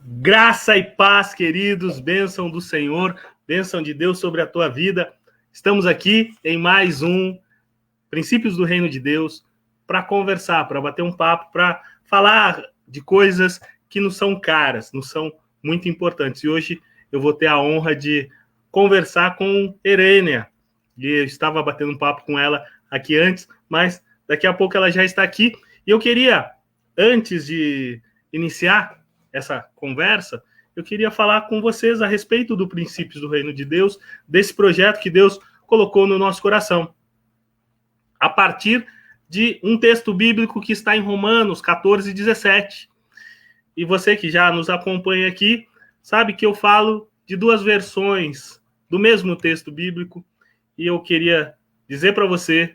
Graça e paz, queridos, bênção do Senhor, bênção de Deus sobre a tua vida. Estamos aqui em mais um Princípios do Reino de Deus para conversar, para bater um papo, para falar de coisas que nos são caras, nos são muito importantes. E hoje eu vou ter a honra de conversar com Erênia. E eu estava batendo um papo com ela aqui antes, mas daqui a pouco ela já está aqui. E eu queria, antes de iniciar essa conversa, eu queria falar com vocês a respeito do Princípios do Reino de Deus, desse projeto que Deus colocou no nosso coração, a partir de um texto bíblico que está em Romanos 14, 17. E você que já nos acompanha aqui, sabe que eu falo de duas versões do mesmo texto bíblico, e eu queria dizer para você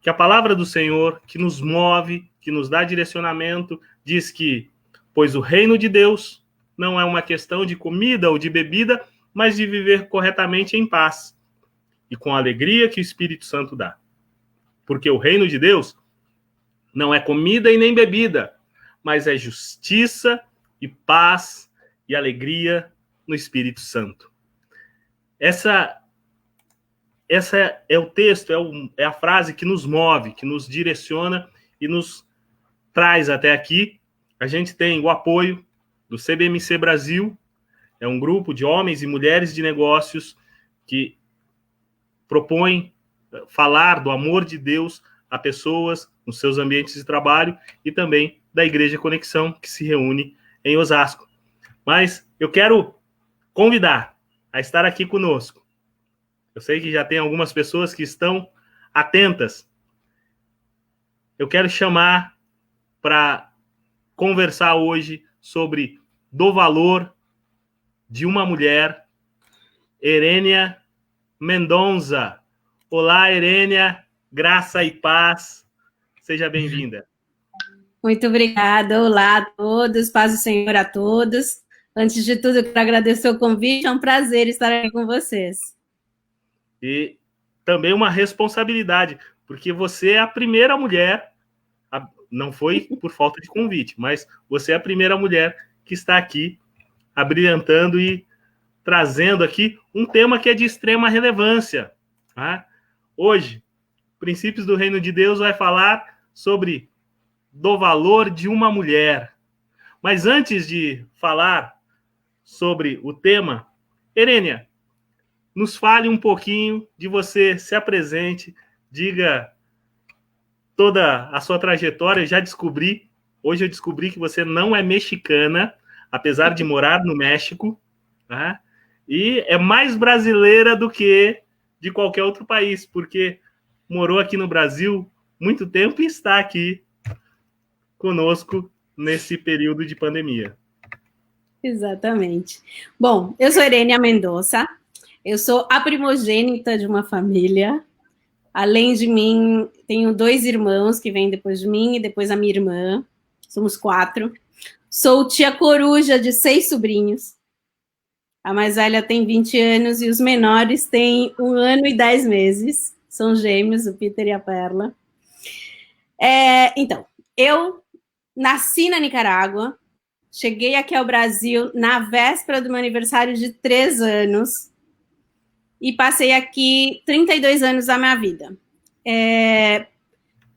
que a palavra do Senhor, que nos move, que nos dá direcionamento, diz que pois o reino de Deus não é uma questão de comida ou de bebida, mas de viver corretamente em paz e com a alegria que o Espírito Santo dá. Porque o reino de Deus não é comida e nem bebida, mas é justiça e paz e alegria no Espírito Santo. Essa é o texto, é a frase que nos move, que nos direciona e nos traz até aqui. A gente tem o apoio do CBMC Brasil, é um grupo de homens e mulheres de negócios que propõem falar do amor de Deus a pessoas nos seus ambientes de trabalho e também da Igreja Conexão, que se reúne em Osasco. Mas eu quero convidar a estar aqui conosco. Eu sei que já tem algumas pessoas que estão atentas. Eu quero chamar para conversar hoje sobre do valor de uma mulher, Erênia Mendonça. Olá, Erênia, graça e paz. Seja bem-vinda. Muito obrigada. Olá a todos, paz do Senhor a todos. Antes de tudo, eu quero agradecer o convite, é um prazer estar aqui com vocês. E também uma responsabilidade, porque você é a primeira mulher, não foi por falta de convite, mas você é a primeira mulher que está aqui abrilhantando e trazendo aqui um tema que é de extrema relevância. Tá? Hoje, Princípios do Reino de Deus vai falar sobre do valor de uma mulher. Mas antes de falar sobre o tema, Erênia, nos fale um pouquinho de você, se apresente, diga toda a sua trajetória. Hoje eu descobri que você não é mexicana, apesar de morar no México, tá? E é mais brasileira do que de qualquer outro país, porque morou aqui no Brasil muito tempo e está aqui conosco nesse período de pandemia. Exatamente. Bom, eu sou Erênia Mendonça, eu sou a primogênita de uma família. Além de mim, tenho 2 irmãos que vêm depois de mim e depois a minha irmã. Somos 4. Sou tia coruja de 6 sobrinhos. A mais velha tem 20 anos e os menores têm 1 ano e 10 meses. São gêmeos, o Peter e a Perla. Então, eu nasci na Nicarágua, cheguei aqui ao Brasil na véspera do meu aniversário de 3 anos. E passei aqui 32 anos da minha vida.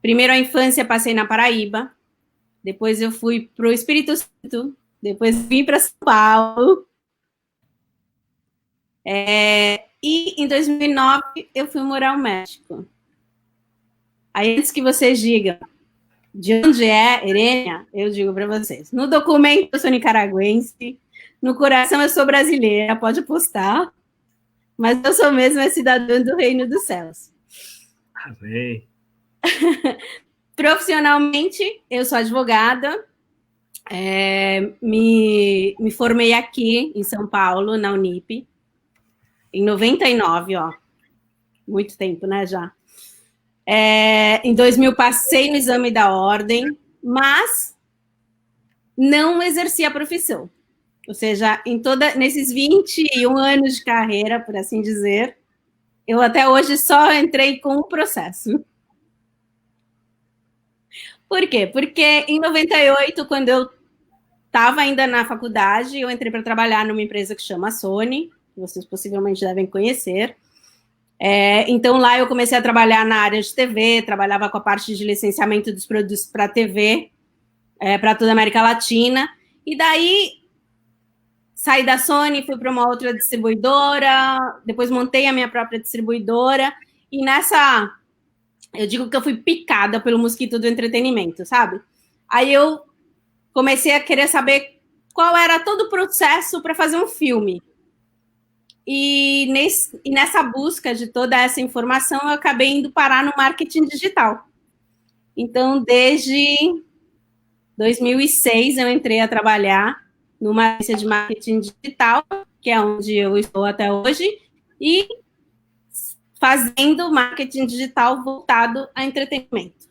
Primeiro a infância passei na Paraíba, depois eu fui para o Espírito Santo, depois vim para São Paulo. E em 2009 eu fui morar no México. Aí antes que vocês digam de onde é Erênia, eu digo para vocês. No documento eu sou nicaragüense, no coração eu sou brasileira, pode apostar. Mas eu sou mesmo a cidadã do Reino dos Céus. Amém. Profissionalmente, eu sou advogada. Me formei aqui em São Paulo, na Unip, em 99, ó. Muito tempo, né, já. Em 2000, passei no exame da ordem, mas não exerci a profissão. Ou seja, nesses 21 anos de carreira, por assim dizer, eu até hoje só entrei com o processo. Por quê? Porque em 98, quando eu estava ainda na faculdade, eu entrei para trabalhar numa empresa que chama Sony, que vocês possivelmente devem conhecer. Então, lá eu comecei a trabalhar na área de TV, trabalhava com a parte de licenciamento dos produtos para TV, para toda a América Latina. E daí, saí da Sony, fui para uma outra distribuidora, depois montei a minha própria distribuidora. E nessa, eu digo que eu fui picada pelo mosquito do entretenimento, sabe? Aí eu comecei a querer saber qual era todo o processo para fazer um filme. E nessa busca de toda essa informação, eu acabei indo parar no marketing digital. Então, desde 2006, eu entrei a trabalhar numa agência de marketing digital, que é onde eu estou até hoje, e fazendo marketing digital voltado a entretenimento.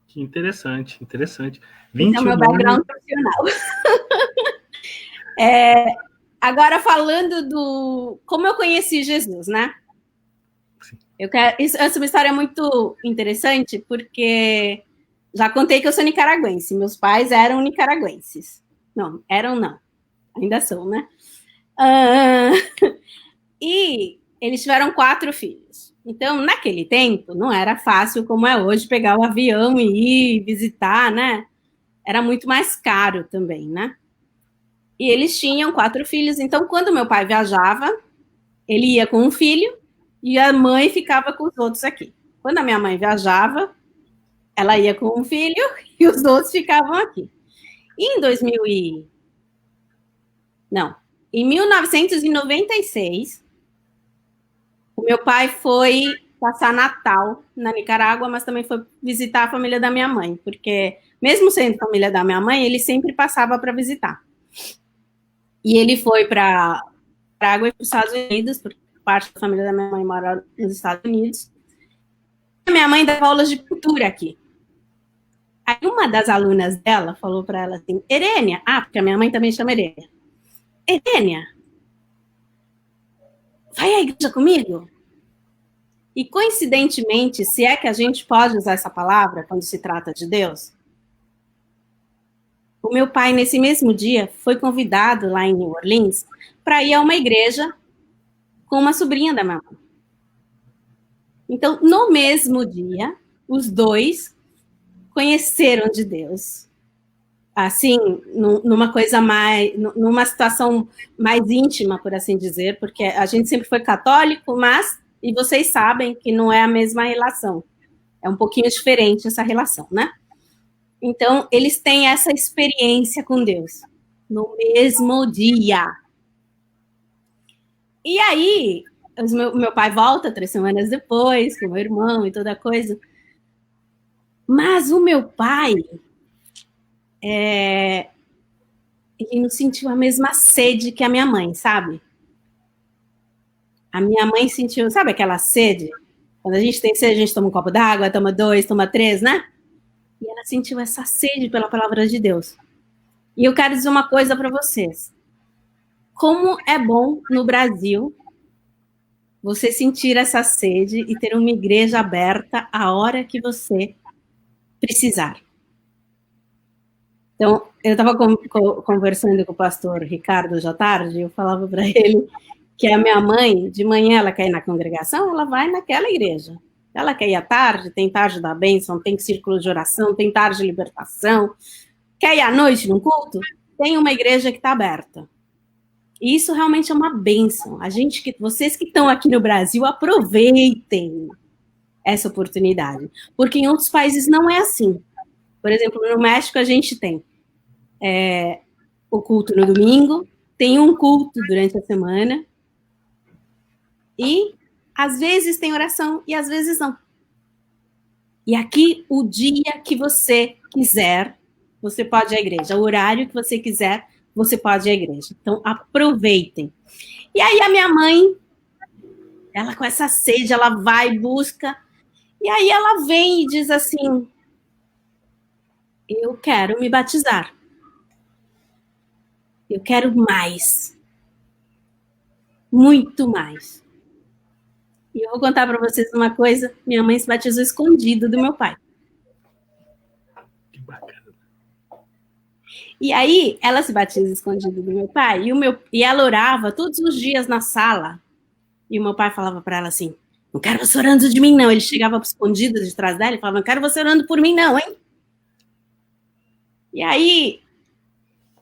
Que interessante, interessante. Esse é o meu background profissional. Agora, falando do como eu conheci Jesus, né? Essa é uma história muito interessante, porque já contei que eu sou nicaragüense. Meus pais eram nicaragüenses. Não, ainda são, né? E eles tiveram 4 filhos. Então, naquele tempo, não era fácil como é hoje pegar o avião e ir visitar, né? Era muito mais caro também, né? E eles tinham 4 filhos. Então, quando meu pai viajava, ele ia com um filho e a mãe ficava com os outros aqui. Quando a minha mãe viajava, ela ia com um filho e os outros ficavam aqui. E em 1996, o meu pai foi passar Natal na Nicarágua, mas também foi visitar a família da minha mãe, porque mesmo sendo família da minha mãe, ele sempre passava para visitar. E ele foi para a Nicarágua e para os Estados Unidos, porque parte da família da minha mãe mora nos Estados Unidos. A minha mãe dava aulas de pintura aqui. Aí uma das alunas dela falou para ela assim, Erênia, porque a minha mãe também chama Erênia. Erênia, vai à igreja comigo? E coincidentemente, se é que a gente pode usar essa palavra quando se trata de Deus, o meu pai, nesse mesmo dia, foi convidado lá em New Orleans para ir a uma igreja com uma sobrinha da minha mãe. Então, no mesmo dia, os dois conheceram de Deus. Assim, numa coisa mais, numa situação mais íntima, por assim dizer, porque a gente sempre foi católico, mas, e vocês sabem que não é a mesma relação. É um pouquinho diferente essa relação, né? Então, eles têm essa experiência com Deus no mesmo dia. E aí, meu pai volta 3 semanas depois, com o meu irmão e toda a coisa. Mas o meu pai, ele não sentiu a mesma sede que a minha mãe, sabe? A minha mãe sentiu, sabe aquela sede? Quando a gente tem sede, a gente toma um copo d'água, toma 2, toma 3, né? E ela sentiu essa sede pela palavra de Deus. E eu quero dizer uma coisa para vocês. Como é bom no Brasil você sentir essa sede e ter uma igreja aberta a hora que você precisar. Então, eu estava conversando com o pastor Ricardo hoje à tarde, e eu falava para ele que a minha mãe, de manhã, ela quer ir na congregação, ela vai naquela igreja. Ela quer ir à tarde, tem tarde da bênção, tem círculo de oração, tem tarde de libertação. Quer ir à noite num culto? Tem uma igreja que está aberta. E isso realmente é uma bênção. Vocês que estão aqui no Brasil, aproveitem essa oportunidade. Porque em outros países não é assim. Por exemplo, no México a gente tem o culto no domingo, tem um culto durante a semana, e às vezes tem oração e às vezes não. E aqui, o dia que você quiser, você pode ir à igreja. O horário que você quiser, você pode ir à igreja. Então, aproveitem. E aí, a minha mãe, ela com essa sede, ela vai, busca, e aí ela vem e diz assim, eu quero me batizar. Eu quero mais. Muito mais. E eu vou contar para vocês uma coisa, minha mãe se batizou escondido do meu pai. Que bacana. E aí, ela se batiza escondida do meu pai, e ela orava todos os dias na sala. E o meu pai falava para ela assim, não quero você orando de mim, não. Ele chegava escondido de trás dela e falava, não quero você orando por mim, não, hein? E aí,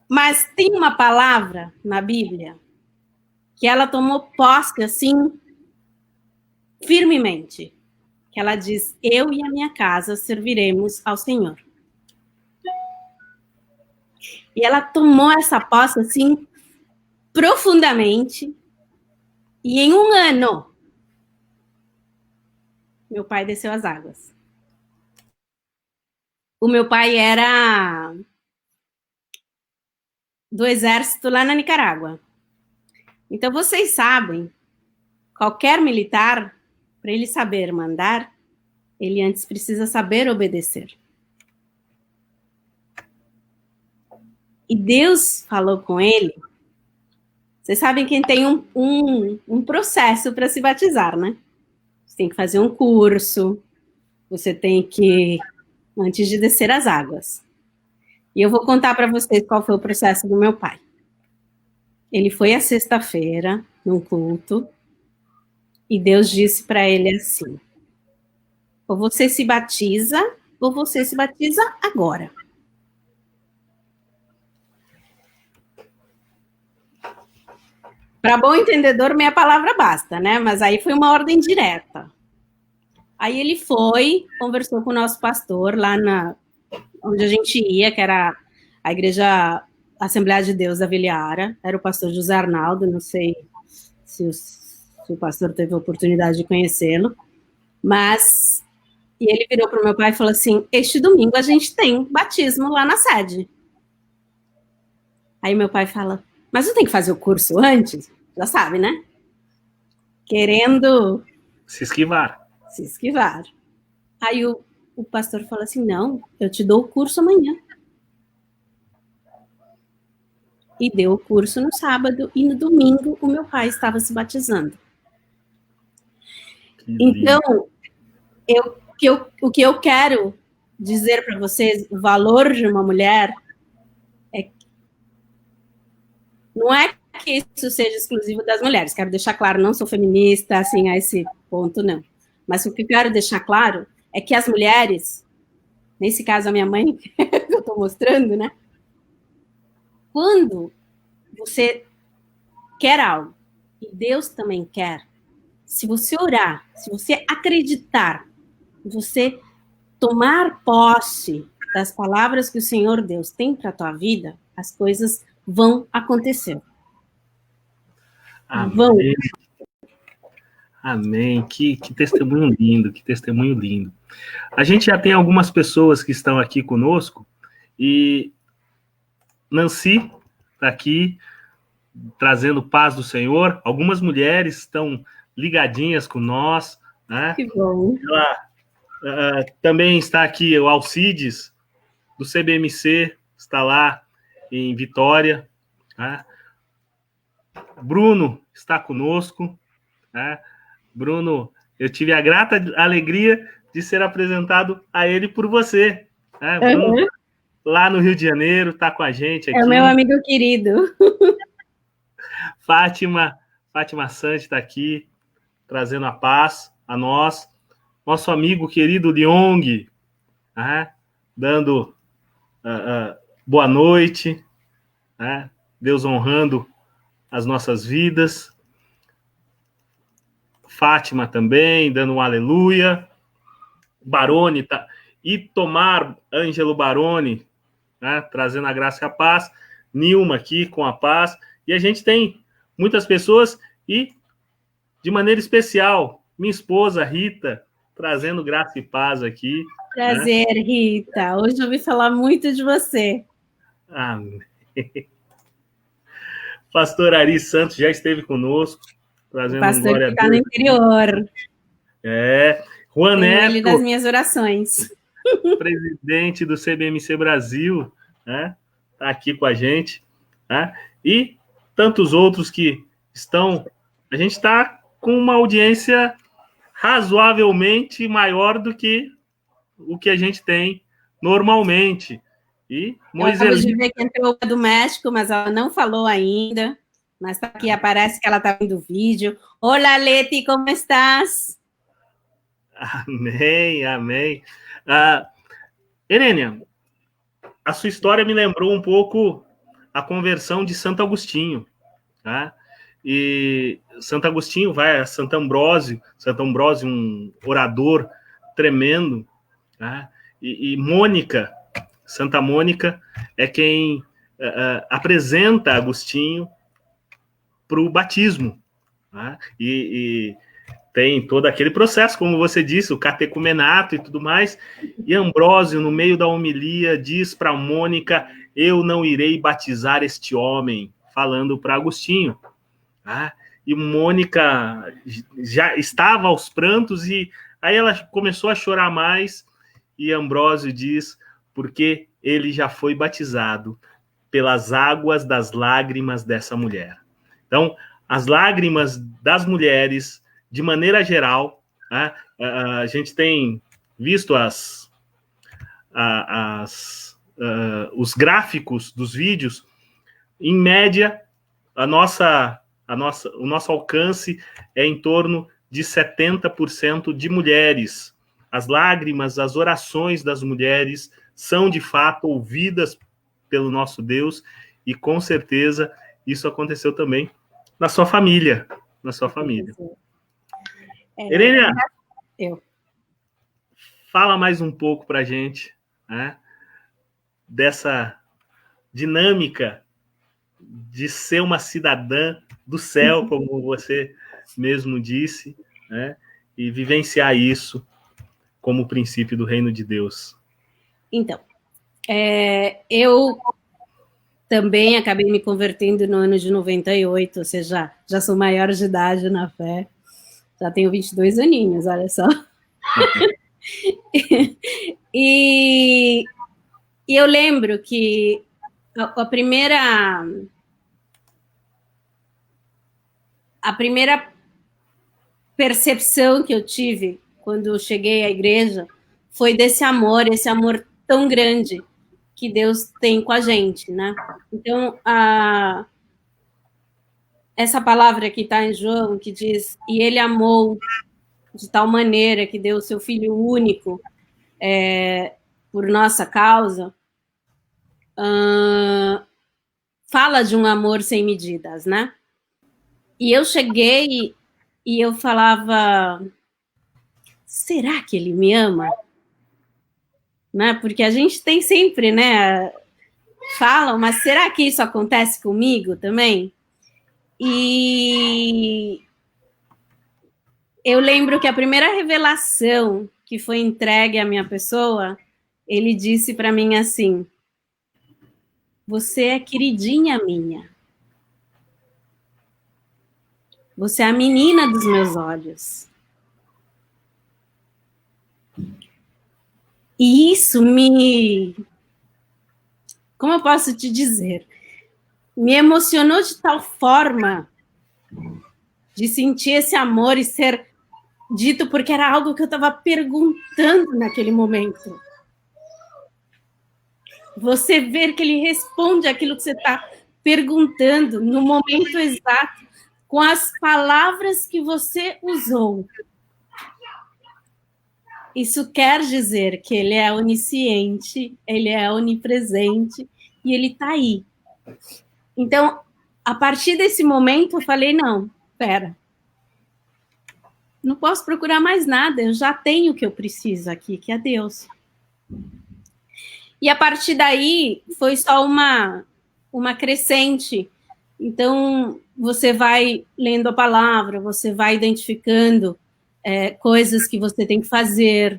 mas tem uma palavra na Bíblia que ela tomou posse, assim, firmemente. Que ela diz, eu e a minha casa serviremos ao Senhor. E ela tomou essa posse, assim, profundamente. E em um ano, meu pai desceu as águas. O meu pai era do exército lá na Nicarágua. Então, vocês sabem, qualquer militar, para ele saber mandar, ele antes precisa saber obedecer. E Deus falou com ele. Vocês sabem que tem um processo para se batizar, né? Você tem que fazer um curso, você tem que, antes de descer as águas. E eu vou contar para vocês qual foi o processo do meu pai. Ele foi à sexta-feira, num culto, e Deus disse para ele assim, ou você se batiza, ou você se batiza agora. Para bom entendedor, meia palavra basta, né? Mas aí foi uma ordem direta. Aí ele foi, conversou com o nosso pastor lá onde a gente ia, que era a Igreja Assembleia de Deus da Vila Ara, era o pastor José Arnaldo, não sei se o pastor teve a oportunidade de conhecê-lo, mas e ele virou para o meu pai e falou assim, este domingo a gente tem batismo lá na sede. Aí meu pai fala, mas não tem que fazer o curso antes? Já sabe, né? Querendo se esquivar. Aí o pastor fala assim, não, eu te dou o curso amanhã. E deu o curso no sábado, e no domingo o meu pai estava se batizando. Então, o que eu quero dizer para vocês, o valor de uma mulher, não é que isso seja exclusivo das mulheres, quero deixar claro, não sou feminista, assim, a esse ponto, não. Mas o que eu quero deixar claro é que as mulheres, nesse caso a minha mãe, que eu estou mostrando, né? Quando você quer algo, e Deus também quer, se você orar, se você acreditar, você tomar posse das palavras que o Senhor Deus tem para a tua vida, as coisas vão acontecer. Amém. Vão. Amém. Que testemunho lindo, que testemunho lindo. A gente já tem algumas pessoas que estão aqui conosco e Nancy está aqui trazendo paz do Senhor. Algumas mulheres estão ligadinhas com nós, né? Que bom. Ela, também está aqui o Alcides, do CBMC, está lá em Vitória, né? Bruno está conosco, né? Bruno, eu tive a grata alegria de ser apresentado a ele por você, né? Bruno, lá no Rio de Janeiro, está com a gente aqui. É o meu amigo querido. Fátima Santos está aqui, trazendo a paz a nós. Nosso amigo querido Leong, né? Dando boa noite, né? Deus honrando as nossas vidas. Fátima também, dando um aleluia. Baroni, tá? Itomar Ângelo Baroni, né? Trazendo a graça e a paz. Nilma aqui com a paz. E a gente tem muitas pessoas e, de maneira especial, minha esposa Rita, trazendo graça e paz aqui. Prazer, né? Rita. Hoje eu ouvi falar muito de você. Amém. Pastor Ari Santos já esteve conosco, trazendo um glória a Deus. Pastor que está no interior. Juan Neto, ele das minhas orações. Presidente do CBMC Brasil, né? Está aqui com a gente, né? E tantos outros que estão... A gente está com uma audiência razoavelmente maior do que o que a gente tem normalmente. E Eu acabo de ver que entrou do México, mas ela não falou ainda. Mas tá aqui, aparece que ela está vendo o vídeo. Olá, Leti, como estás? Amém, amém. Erênia, a sua história me lembrou um pouco a conversão de Santo Agostinho, tá? E Santo Agostinho vai a Santo Ambrósio, um orador tremendo, tá? E Mônica, Santa Mônica, é quem apresenta Agostinho para o batismo, tá? E tem todo aquele processo, como você disse, o catecumenato e tudo mais. E Ambrósio, no meio da homilia, diz para Mônica: eu não irei batizar este homem, falando para Agostinho. Tá? E Mônica já estava aos prantos, e aí ela começou a chorar mais, e Ambrósio diz: porque ele já foi batizado pelas águas das lágrimas dessa mulher. Então, as lágrimas das mulheres, de maneira geral, né, a gente tem visto os gráficos dos vídeos. Em média, o nosso alcance é em torno de 70% de mulheres. As lágrimas, as orações das mulheres são, de fato, ouvidas pelo nosso Deus, e com certeza isso aconteceu também na sua família. Erênia, fala mais um pouco para a gente, né, dessa dinâmica de ser uma cidadã do céu, como você mesmo disse, né, e vivenciar isso como princípio do reino de Deus. Então, eu também acabei me convertendo no ano de 98, ou seja, já sou maior de idade na fé. Já tenho 22 aninhos, olha só. E eu lembro que a primeira percepção que eu tive quando eu cheguei à igreja foi desse amor, esse amor tão grande que Deus tem com a gente, né? Então, essa palavra que está em João, que diz: e ele amou de tal maneira que deu o seu Filho único por nossa causa, fala de um amor sem medidas, né? E eu cheguei e eu falava: será que ele me ama? Né? Porque a gente tem sempre, né? Falam, mas será que isso acontece comigo também? E eu lembro que a primeira revelação que foi entregue à minha pessoa, ele disse para mim assim: você é queridinha minha. Você é a menina dos meus olhos. E isso como eu posso te dizer? Me emocionou de tal forma de sentir esse amor e ser dito, porque era algo que eu estava perguntando naquele momento. Você ver que ele responde aquilo que você está perguntando no momento exato, com as palavras que você usou. Isso quer dizer que ele é onisciente, ele é onipresente e ele está aí. Então, a partir desse momento, eu falei: não, pera, não posso procurar mais nada, eu já tenho o que eu preciso aqui, que é Deus. E a partir daí, foi só uma crescente. Então, você vai lendo a palavra, você vai identificando coisas que você tem que fazer,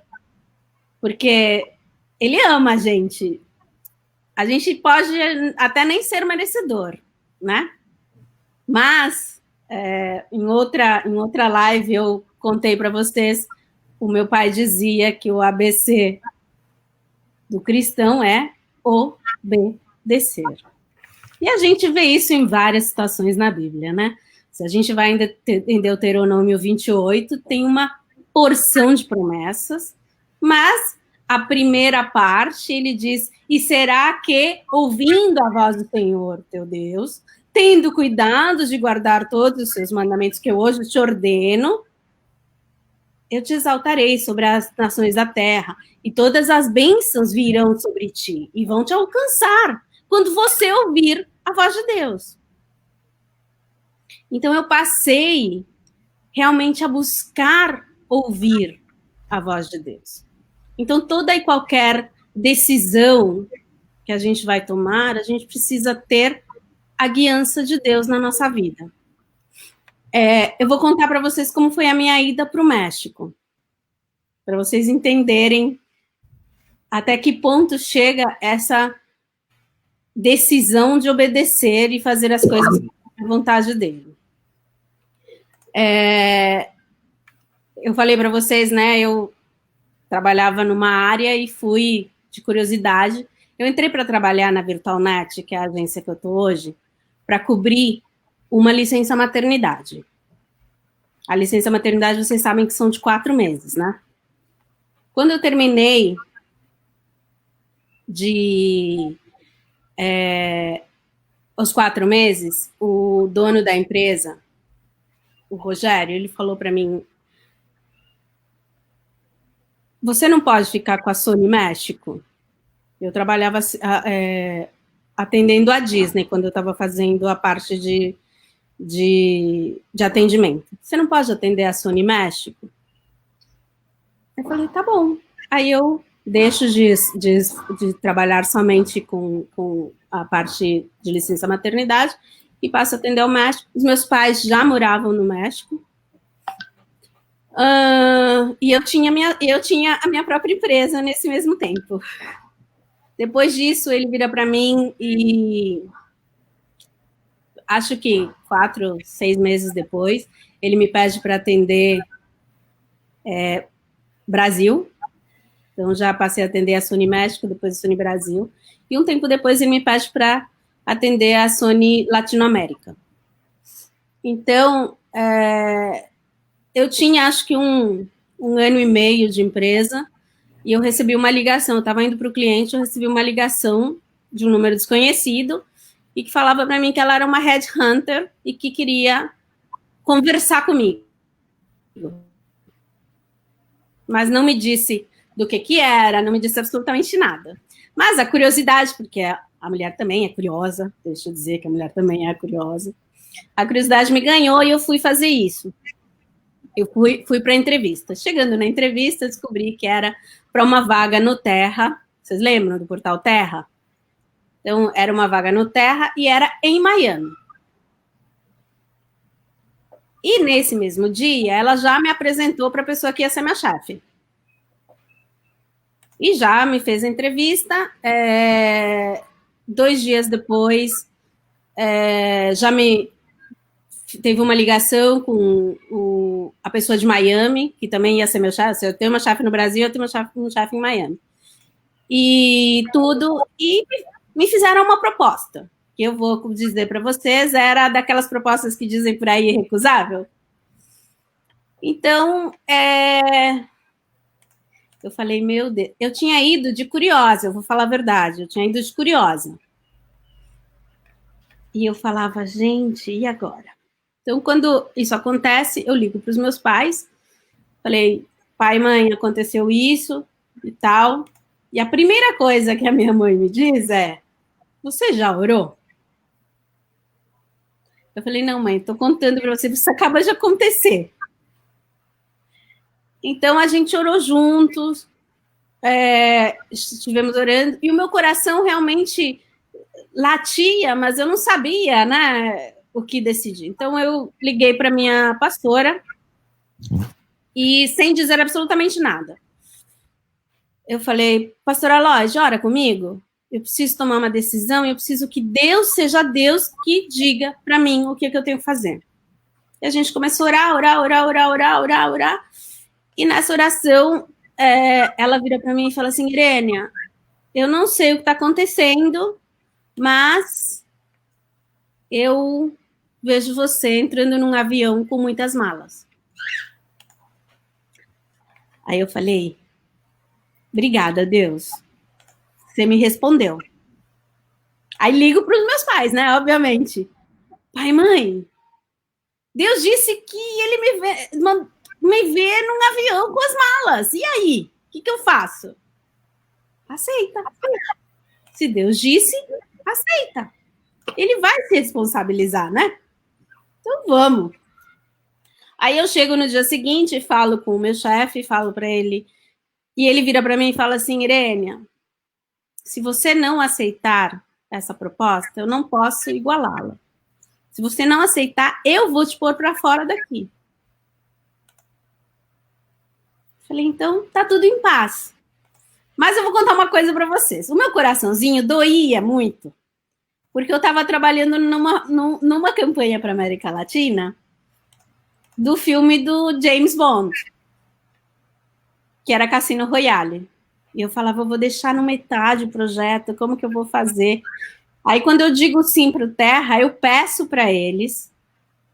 porque ele ama a gente. A gente pode até nem ser merecedor, né? Mas, em outra live, eu contei para vocês, o meu pai dizia que o ABC do cristão é obedecer. E a gente vê isso em várias situações na Bíblia, né? Se a gente vai em Deuteronômio 28, tem uma porção de promessas, mas a primeira parte, ele diz: e será que, ouvindo a voz do Senhor, teu Deus, tendo cuidado de guardar todos os seus mandamentos que eu hoje te ordeno, eu te exaltarei sobre as nações da terra, e todas as bênçãos virão sobre ti, e vão te alcançar, quando você ouvir a voz de Deus. Então, eu passei realmente a buscar ouvir a voz de Deus. Então, toda e qualquer decisão que a gente vai tomar, a gente precisa ter a guiança de Deus na nossa vida. Eu vou contar para vocês como foi a minha ida para o México, para vocês entenderem até que ponto chega essa decisão de obedecer e fazer as coisas à vontade dele. Eu falei para vocês, né, eu trabalhava numa área e fui, de curiosidade, eu entrei para trabalhar na VirtualNet, que é a agência que eu estou hoje, para cobrir uma licença maternidade. A licença maternidade, vocês sabem que são de 4 meses, né? Quando eu terminei os 4 meses, o dono da empresa, o Rogério, ele falou para mim: você não pode ficar com a Sony México? Eu trabalhava atendendo a Disney, quando eu estava fazendo a parte de atendimento. Você não pode atender a Sony México? Eu falei, tá bom. Aí eu deixo de trabalhar somente com a parte de licença maternidade e passo a atender ao México. Os meus pais já moravam no México. E eu tinha a minha própria empresa nesse mesmo tempo. Depois disso, ele vira para mim e acho que 4, 6 meses depois, ele me pede para atender Brasil. Então, já passei a atender a Sony México, depois a Sony Brasil. E um tempo depois, ele me pede para atender a Sony Latinoamérica. Então, eu tinha, acho que um ano e meio de empresa, e eu recebi uma ligação. Eu estava indo para o cliente, eu recebi uma ligação de um número desconhecido, e que falava para mim que ela era uma headhunter e que queria conversar comigo. Mas não me disse do que era, não me disse absolutamente nada. Mas a curiosidade, porque a mulher também é curiosa, deixa eu dizer que a mulher também é curiosa, a curiosidade me ganhou e eu fui fazer isso. Eu fui para a entrevista. Chegando na entrevista, descobri que era para uma vaga no Terra. Vocês lembram do portal Terra? Então, era uma vaga no Terra e era em Miami. E nesse mesmo dia, ela já me apresentou para a pessoa que ia ser minha chefe. E já me fez a entrevista. 2 dias depois, já teve uma ligação com a pessoa de Miami, que também ia ser meu chefe. Eu tenho uma chefe no Brasil, eu tenho um chefe em Miami. E tudo. E me fizeram uma proposta, que eu vou dizer para vocês, era daquelas propostas que dizem por aí irrecusável. Então, eu falei, meu Deus, eu tinha ido de curiosa, eu vou falar a verdade, eu tinha ido de curiosa. E eu falava, gente, e agora? Então, quando isso acontece, eu ligo para os meus pais, falei, pai, mãe, aconteceu isso e tal. E a primeira coisa que a minha mãe me diz é, você já orou? Eu falei, não, mãe, estou contando para você, isso acaba de acontecer. Então, a gente orou juntos, estivemos orando, e o meu coração realmente latia, mas eu não sabia, né, o que decidir. Então, eu liguei para minha pastora, e sem dizer absolutamente nada. Eu falei, pastora Lodge, ora comigo? Eu preciso tomar uma decisão e eu preciso que Deus seja Deus que diga para mim o que eu tenho que fazer. E a gente começou a orar. E nessa oração, ela vira para mim e fala assim, Irênia, eu não sei o que está acontecendo, mas eu vejo você entrando num avião com muitas malas. Aí eu falei, Obrigada, Deus. Você me respondeu. Aí ligo para os meus pais, né? Obviamente. Pai, mãe, Deus disse que ele me vê num avião com as malas. E aí? O que eu faço? Aceita. Se Deus disse, aceita. Ele vai se responsabilizar, né? Então vamos. Aí eu chego no dia seguinte, falo com o meu chefe, falo para ele, e ele vira para mim e fala assim: Irênia, se você não aceitar essa proposta, eu não posso igualá-la. Se você não aceitar, eu vou te pôr para fora daqui. Falei, então tá tudo em paz. Mas eu vou contar uma coisa para vocês. O meu coraçãozinho doía muito, porque eu estava trabalhando numa campanha para América Latina do filme do James Bond, que era Cassino Royale. E eu falava, eu vou deixar no metade o projeto, como que eu vou fazer? Aí, quando eu digo sim para o Terra, eu peço para eles,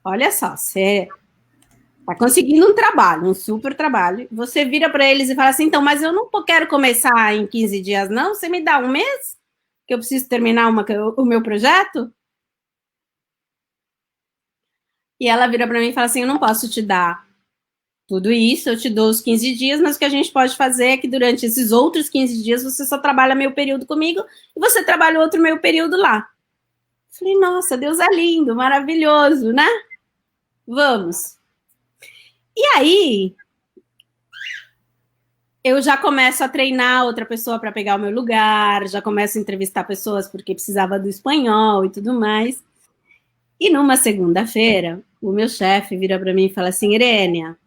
olha só, você está conseguindo um trabalho, um super trabalho, você vira para eles e fala assim, então, mas eu não quero começar em 15 dias, não? Você me dá um mês? Que eu preciso terminar o meu projeto? E ela vira para mim e fala assim, eu não posso te dar tudo isso, eu te dou os 15 dias, mas o que a gente pode fazer é que durante esses outros 15 dias você só trabalha meio período comigo e você trabalha outro meio período lá. Falei, nossa, Deus é lindo, maravilhoso, né? Vamos. E aí, eu já começo a treinar outra pessoa para pegar o meu lugar, já começo a entrevistar pessoas porque precisava do espanhol e tudo mais. E numa segunda-feira, o meu chefe vira para mim e fala assim, Irênia,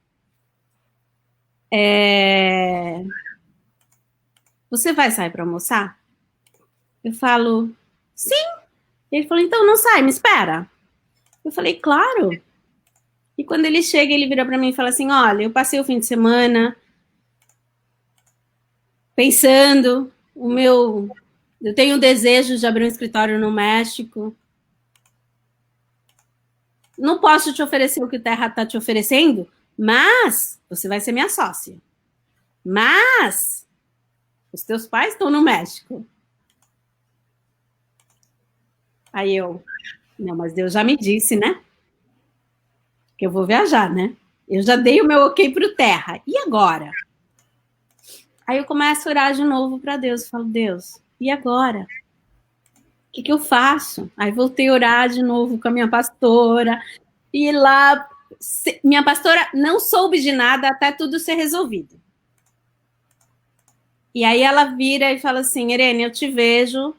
você vai sair para almoçar? Eu falo, sim. Ele falou, então não sai, me espera. Eu falei, claro. E quando ele chega, ele vira para mim e fala assim, olha, eu passei o fim de semana pensando, eu tenho o desejo de abrir um escritório no México. Não posso te oferecer o que o Terra está te oferecendo, mas você vai ser minha sócia. Mas os teus pais estão no México. Aí eu, não, mas Deus já me disse, né? Que eu vou viajar, né? Eu já dei o meu ok para o Terra. E agora? Aí eu começo a orar de novo para Deus. Falo, Deus, e agora? O que eu faço? Aí voltei a orar de novo com a minha pastora. E lá, minha pastora não soube de nada até tudo ser resolvido. E aí ela vira e fala assim, Irene, eu te vejo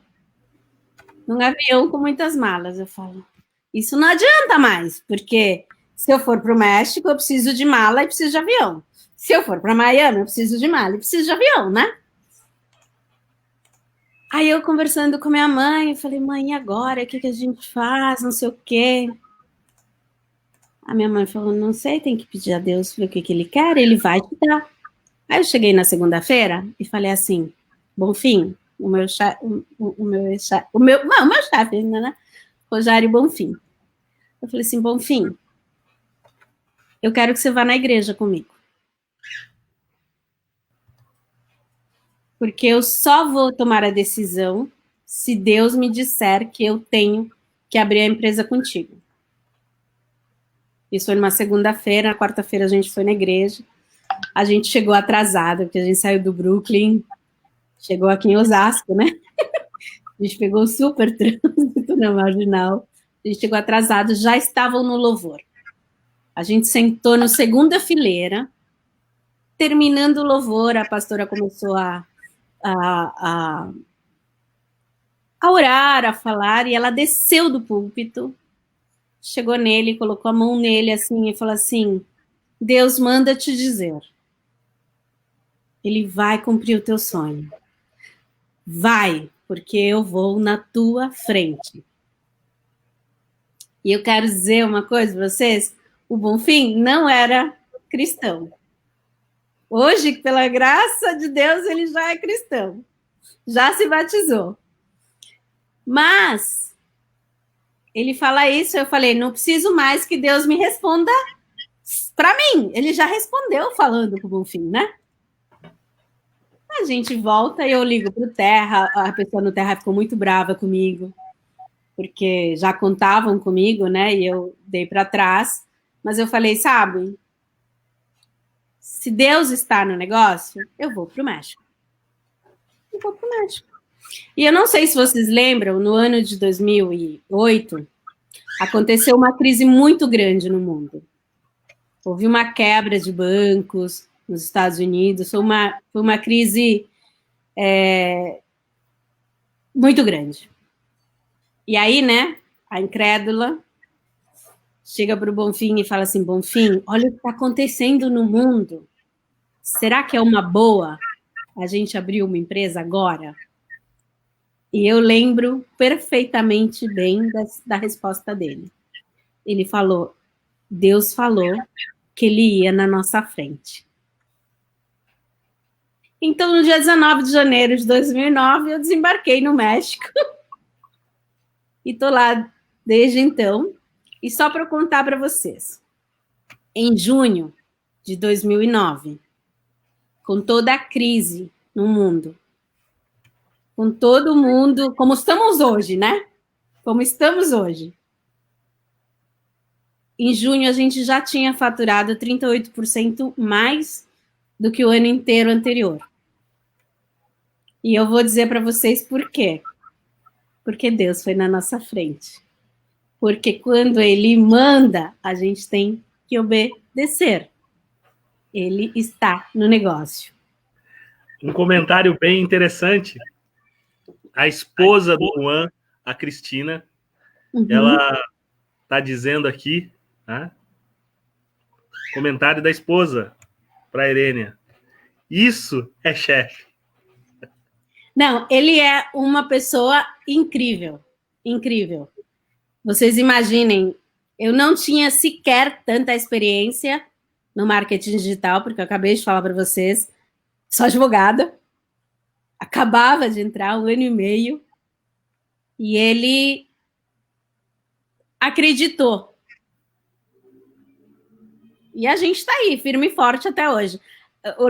num avião com muitas malas. Eu falo, isso não adianta mais, porque se eu for para o México, eu preciso de mala e preciso de avião. Se eu for para Miami, eu preciso de mala e preciso de avião, né? Aí eu conversando com minha mãe, eu falei, mãe, e agora? O que a gente faz? Não sei o quê. A minha mãe falou, não sei, tem que pedir a Deus ver o que ele quer, ele vai te dar. Aí eu cheguei na segunda-feira e falei assim, Bonfim, o meu chefe ainda, né? Rogério Bonfim. Eu falei assim, Bonfim, eu quero que você vá na igreja comigo. Porque eu só vou tomar a decisão se Deus me disser que eu tenho que abrir a empresa contigo. Isso foi numa segunda-feira, na quarta-feira a gente foi na igreja. A gente chegou atrasada, porque a gente saiu do Brooklyn, chegou aqui em Osasco, né? A gente pegou super trânsito na Marginal. A gente chegou atrasado, já estavam no louvor. A gente sentou na segunda fileira. Terminando o louvor, a pastora começou a orar, a falar, e ela desceu do púlpito, chegou nele, colocou a mão nele assim e falou assim, Deus manda te dizer, ele vai cumprir o teu sonho. Vai, porque eu vou na tua frente. E eu quero dizer uma coisa para vocês, o Bonfim não era cristão. Hoje, pela graça de Deus, ele já é cristão. Já se batizou. Mas ele fala isso, eu falei, não preciso mais que Deus me responda para mim. Ele já respondeu falando com o Bonfim, né? A gente volta e eu ligo pro Terra, a pessoa no Terra ficou muito brava comigo, porque já contavam comigo, né? E eu dei para trás. Mas eu falei, sabe, se Deus está no negócio, eu vou pro México. Eu vou pro México. E eu não sei se vocês lembram, no ano de 2008, aconteceu uma crise muito grande no mundo. Houve uma quebra de bancos nos Estados Unidos, foi uma crise muito grande. E aí, né, a incrédula chega para o Bonfim e fala assim, Bonfim, olha o que está acontecendo no mundo. Será que é uma boa a gente abrir uma empresa agora? E eu lembro perfeitamente bem da resposta dele. Ele falou, Deus falou que ele ia na nossa frente. Então, no dia 19 de janeiro de 2009, eu desembarquei no México. E estou lá desde então. E só para eu contar para vocês, em junho de 2009, com toda a crise no mundo, com todo mundo, como estamos hoje, né? Como estamos hoje. Em junho, a gente já tinha faturado 38% mais do que o ano inteiro anterior. E eu vou dizer para vocês por quê. Porque Deus foi na nossa frente. Porque quando Ele manda, a gente tem que obedecer. Ele está no negócio. Um comentário bem interessante. A esposa do Juan, a Cristina, ela está dizendo aqui, né? Comentário da esposa para a Irênia. Isso é chefe. Não, ele é uma pessoa incrível. Incrível. Vocês imaginem, eu não tinha sequer tanta experiência no marketing digital, porque eu acabei de falar para vocês, sou advogada, acabava de entrar 1 ano e meio, e ele acreditou. E a gente está aí, firme e forte até hoje.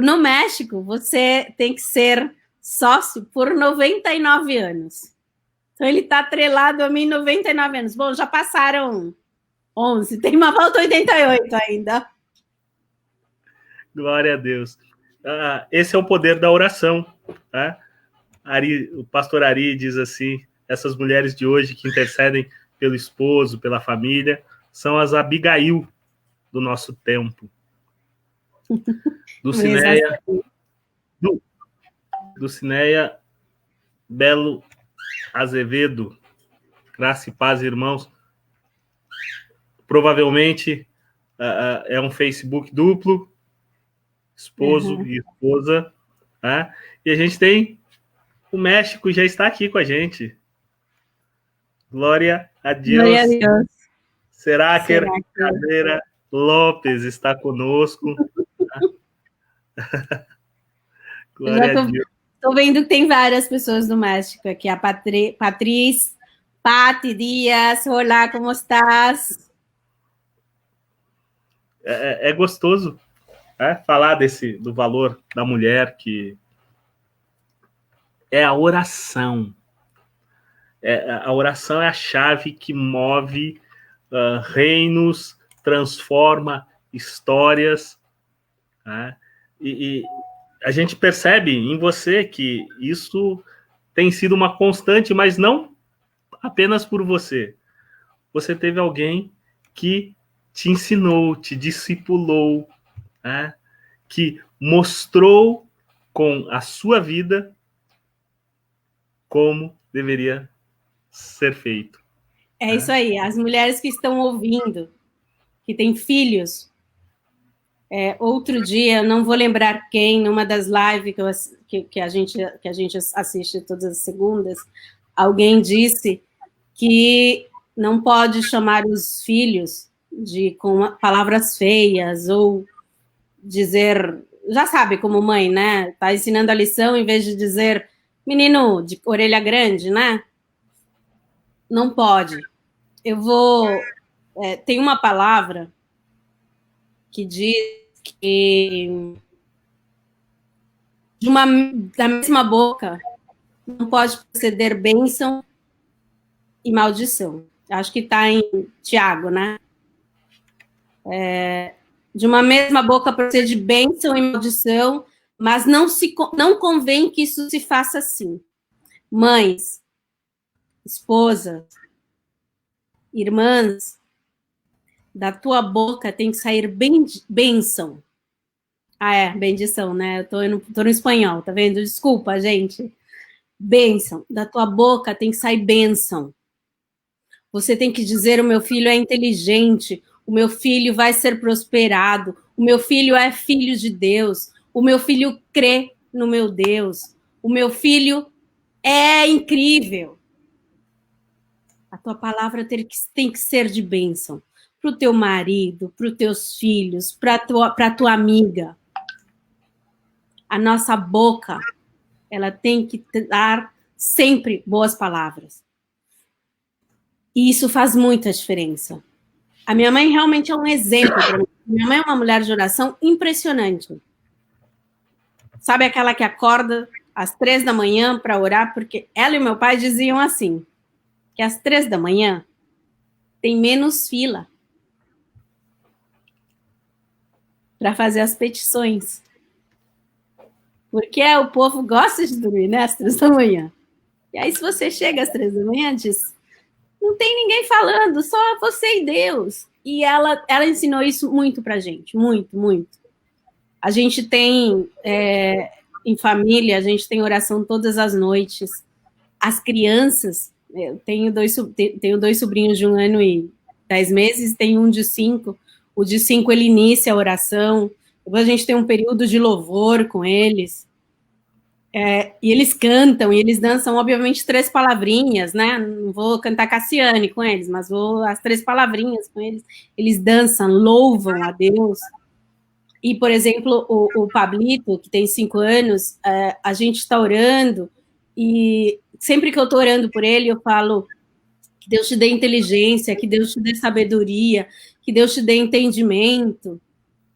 No México, você tem que ser sócio por 99 anos. Então, ele está atrelado a mim 99 anos. Bom, já passaram 11, tem uma volta 88 ainda. Glória a Deus. Esse é o poder da oração. Tá? O pastor Ari diz assim, essas mulheres de hoje que intercedem pelo esposo, pela família, são as Abigail do nosso tempo. Dulcineia Belo Azevedo, graça e paz, irmãos. Provavelmente é um Facebook duplo, esposo e esposa, tá? E a gente tem o México, já está aqui com a gente. Glória a Deus. Glória a Deus. Será que Cadeira Lopes está conosco? Glória a Deus. Estou vendo que tem várias pessoas do México aqui. A Patriz, Pati Dias, olá, como estás? É gostoso falar do valor da mulher, que é a oração. A oração é a chave que move reinos, transforma histórias. Né? E a gente percebe em você que isso tem sido uma constante, mas não apenas por você. Você teve alguém que te ensinou, te discipulou, né? Que mostrou com a sua vida como deveria ser feito. É isso aí. As mulheres que estão ouvindo, que têm filhos. Outro dia, não vou lembrar quem, numa das lives que a gente assiste todas as segundas, alguém disse que não pode chamar os filhos com palavras feias ou dizer, já sabe como mãe, né? Tá ensinando a lição em vez de dizer menino de orelha grande, né? Não pode. Tem uma palavra que diz que Da mesma boca não pode proceder bênção e maldição. Acho que está em Tiago, né? De uma mesma boca procede bênção e maldição, mas não convém que isso se faça assim. Mães, esposas, irmãs, da tua boca tem que sair bênção. Bendição, né? Eu tô no espanhol, tá vendo? Desculpa, gente. Bênção. Da tua boca tem que sair bênção. Você tem que dizer: o meu filho é inteligente, o meu filho vai ser prosperado, o meu filho é filho de Deus, o meu filho crê no meu Deus, o meu filho é incrível. A tua palavra tem que ser de bênção para o teu marido, para os teus filhos, para tua amiga. A nossa boca, ela tem que dar sempre boas palavras. E isso faz muita diferença. A minha mãe realmente é um exemplo para mim. Minha mãe é uma mulher de oração impressionante. Sabe aquela que acorda às 3 da manhã para orar? Porque ela e meu pai diziam assim, que às 3 da manhã tem menos fila para fazer as petições. Porque o povo gosta de dormir, né? Às 3 da manhã. E aí, se você chega às 3 da manhã, diz: não tem ninguém falando, só você e Deus. E ela ensinou isso muito pra gente, muito, muito. A gente tem, em família, a gente tem oração todas as noites. As crianças, eu tenho dois sobrinhos de 1 ano e 10 meses, tenho um de 5. O de 5, ele inicia a oração. Depois a gente tem um período de louvor com eles. E eles cantam, e eles dançam, obviamente, 3 palavrinhas, né? Não vou cantar Cassiane com eles, mas vou as 3 palavrinhas com eles. Eles dançam, louvam a Deus. E, por exemplo, o Pablito, que tem 5 anos, a gente está orando, e sempre que eu estou orando por ele, eu falo: que Deus te dê inteligência, que Deus te dê sabedoria, que Deus te dê entendimento.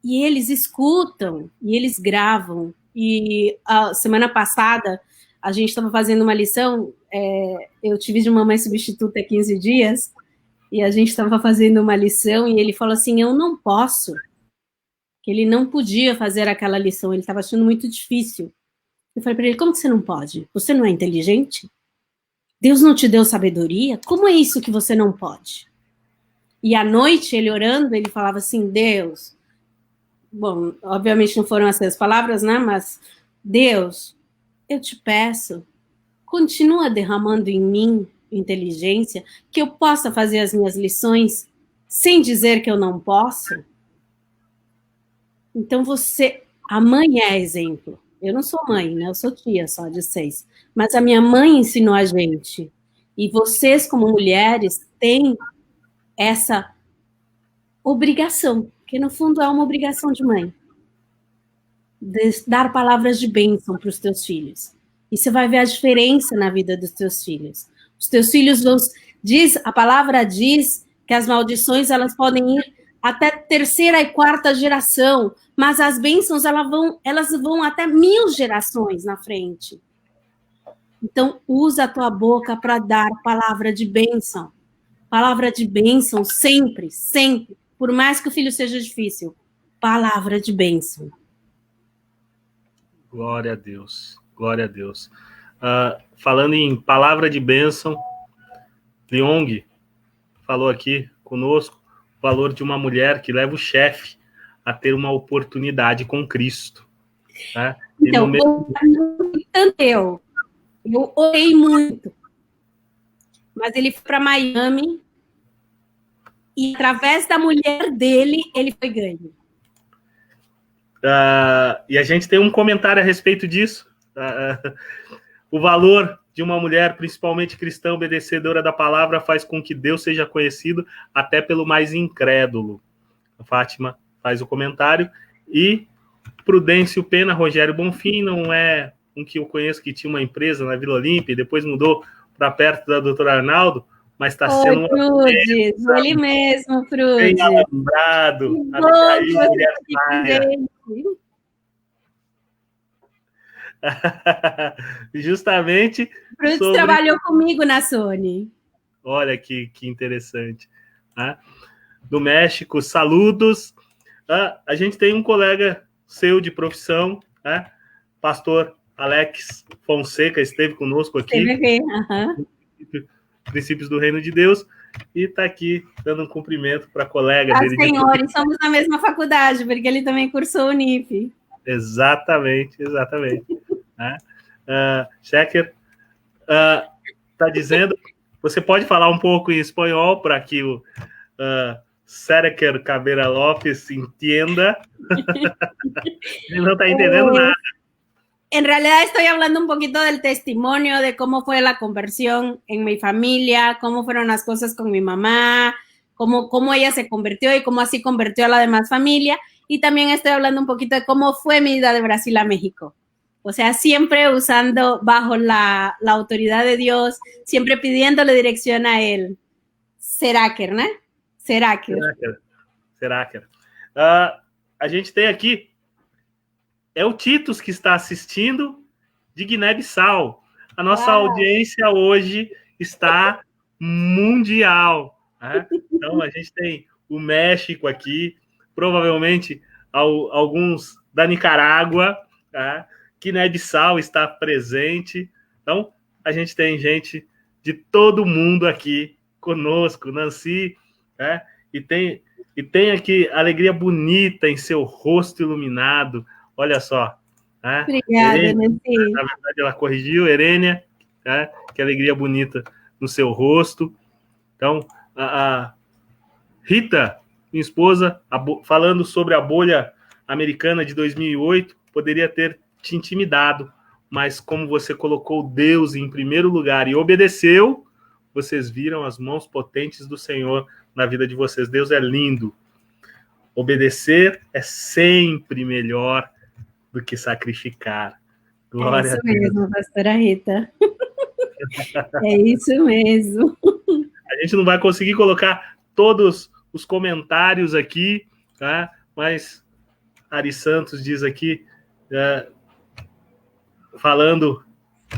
E eles escutam, e eles gravam. E a semana passada, a gente estava fazendo uma lição, eu tive de mamãe substituta há 15 dias, e a gente estava fazendo uma lição, e ele falou assim: eu não posso. Que ele não podia fazer aquela lição, ele estava achando muito difícil. Eu falei para ele: como que você não pode? Você não é inteligente? Deus não te deu sabedoria? Como é isso que você não pode? E à noite, ele orando, ele falava assim: Deus... Bom, obviamente não foram essas palavras, né? Mas, Deus, eu te peço, continua derramando em mim inteligência, que eu possa fazer as minhas lições sem dizer que eu não posso. Então a mãe é exemplo. Eu não sou mãe, né? Eu sou tia só de 6. Mas a minha mãe ensinou a gente. E vocês, como mulheres, têm essa obrigação, que no fundo é uma obrigação de mãe, de dar palavras de bênção para os teus filhos. E você vai ver a diferença na vida dos teus filhos. Os teus filhos a palavra diz que as maldições elas podem ir até 3ª e 4ª geração, mas as bênçãos elas vão até 1000 gerações na frente. Então, usa a tua boca para dar palavra de bênção. Palavra de bênção sempre, sempre. Por mais que o filho seja difícil, palavra de bênção. Glória a Deus, glória a Deus. Falando em palavra de bênção, Leong falou aqui conosco o valor de uma mulher que leva o chefe a ter uma oportunidade com Cristo. Né? Então, eu orei muito, mas ele foi para Miami e através da mulher dele, ele foi ganho. E a gente tem um comentário a respeito disso. O valor de uma mulher, principalmente cristã, obedecedora da palavra, faz com que Deus seja conhecido até pelo mais incrédulo. A Fátima faz o comentário. E Prudêncio Pena, Rogério Bonfim, não é um que eu conheço que tinha uma empresa na Vila Olímpia e depois mudou para perto da doutora Arnaldo, mas está sendo uma Prudes, ele mesmo, Prudes. Bem lembrado. Justamente Brutus sobre... trabalhou comigo na Sony. Olha que interessante. Né? Do México, saludos. A gente tem um colega seu de profissão, né? Pastor Alex Fonseca, esteve conosco aqui. Esteve aqui. Princípios do Reino de Deus, e está aqui dando um cumprimento para a colega dele. Senhores, somos na mesma faculdade, porque ele também cursou o NIP. Exatamente. Né? Sheker está dizendo, você pode falar um pouco em espanhol para que o Sheker Caveira Lopes entenda? Ele não está entendendo nada. En realidad estoy hablando un poquito del testimonio de cómo fue la conversión en mi familia, cómo fueron las cosas con mi mamá, cómo ella se convirtió y cómo así convirtió a la demás familia. Y también estoy hablando un poquito de cómo fue mi ida de Brasil a México. O sea, siempre usando bajo la autoridad de Dios, siempre pidiéndole dirección a él. Seraker, né? Seraker. A gente tem aqui, é o Titus que está assistindo de Guiné-Bissau. A nossa audiência hoje está mundial. Né? Então, a gente tem o México aqui, provavelmente alguns da Nicarágua, tá? Guiné-Bissau está presente. Então, a gente tem gente de todo mundo aqui conosco, Nancy, né? E tem aqui alegria bonita em seu rosto iluminado. Olha só. Né? Obrigada, Nancy. Na verdade, ela corrigiu, Erênia, né? Que alegria bonita no seu rosto. Então, a Rita, minha esposa, falando sobre a bolha americana de 2008, poderia ter te intimidado, mas como você colocou Deus em primeiro lugar e obedeceu, vocês viram as mãos potentes do Senhor na vida de vocês. Deus é lindo. Obedecer é sempre melhor do que sacrificar. Glória a Deus. É isso mesmo, pastora Rita. É isso mesmo. A gente não vai conseguir colocar todos os comentários aqui, tá? Mas Ari Santos diz aqui, falando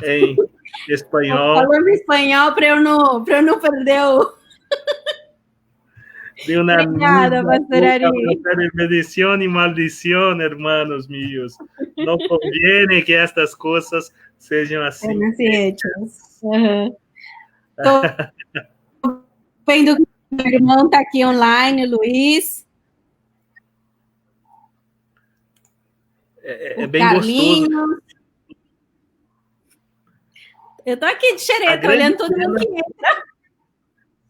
em espanhol. Falando em espanhol para eu não perder o... Obrigada, pastora Ari. Bendición y maldición, hermanos míos. No conviene que estas cosas sejam assim. Estou vendo que meu irmão está aqui online, Luiz. É bem Carlinhos. Gostoso. Eu estou aqui de xereta, olhando todo mundo que entra.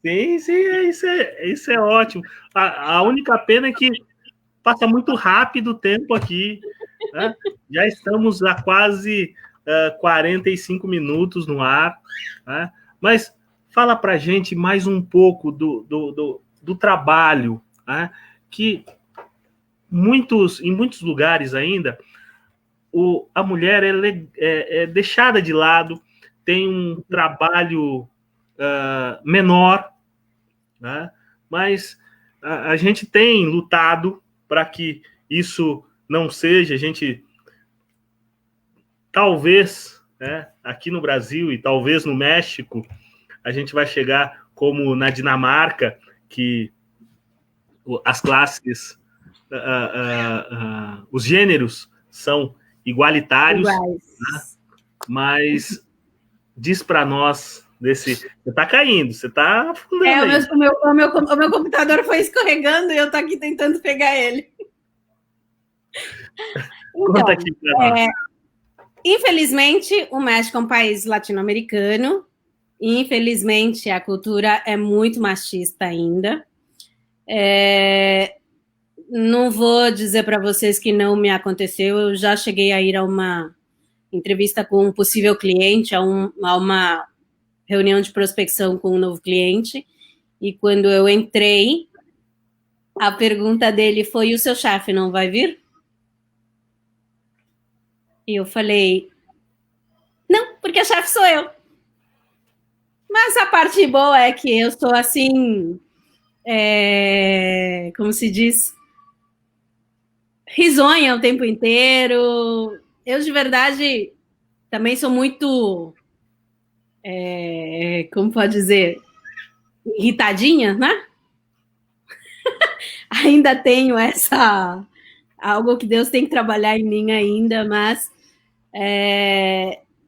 Sim, isso é ótimo. A única pena é que passa muito rápido o tempo aqui. Né? Já estamos há quase 45 minutos no ar. Né? Mas fala para a gente mais um pouco do trabalho, né? Que em muitos lugares ainda a mulher é deixada de lado, tem um trabalho menor, né? Mas a gente tem lutado para que isso não seja. A gente talvez, né, aqui no Brasil e talvez no México, a gente vai chegar como na Dinamarca, que as classes, os gêneros são igualitários, né? Mas diz para nós você está caindo, você está afundando. O meu computador foi escorregando e eu estou aqui tentando pegar ele. Conta aqui para nós. Infelizmente, o México é um país latino-americano. Infelizmente, a cultura é muito machista ainda. Não vou dizer para vocês que não me aconteceu. Eu já cheguei a ir a uma entrevista com um possível cliente, a uma reunião de prospecção com um novo cliente, e quando eu entrei, a pergunta dele foi: e o seu chefe não vai vir? E eu falei: não, porque a chefe sou eu. Mas a parte boa é que eu sou assim, como se diz, risonha o tempo inteiro, eu de verdade também sou muito, como pode dizer, irritadinha, né? Ainda tenho algo que Deus tem que trabalhar em mim ainda, mas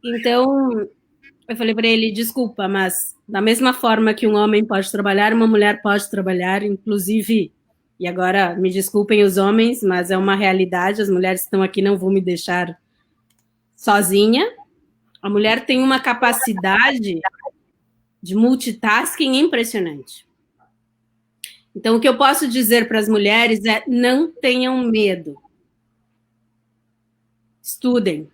então eu falei para ele, desculpa, mas da mesma forma que um homem pode trabalhar, uma mulher pode trabalhar, inclusive, e agora me desculpem os homens, mas é uma realidade, as mulheres que estão aqui não vão me deixar sozinha. A mulher tem uma capacidade de multitasking impressionante. Então, o que eu posso dizer para as mulheres é: não tenham medo. Estudem.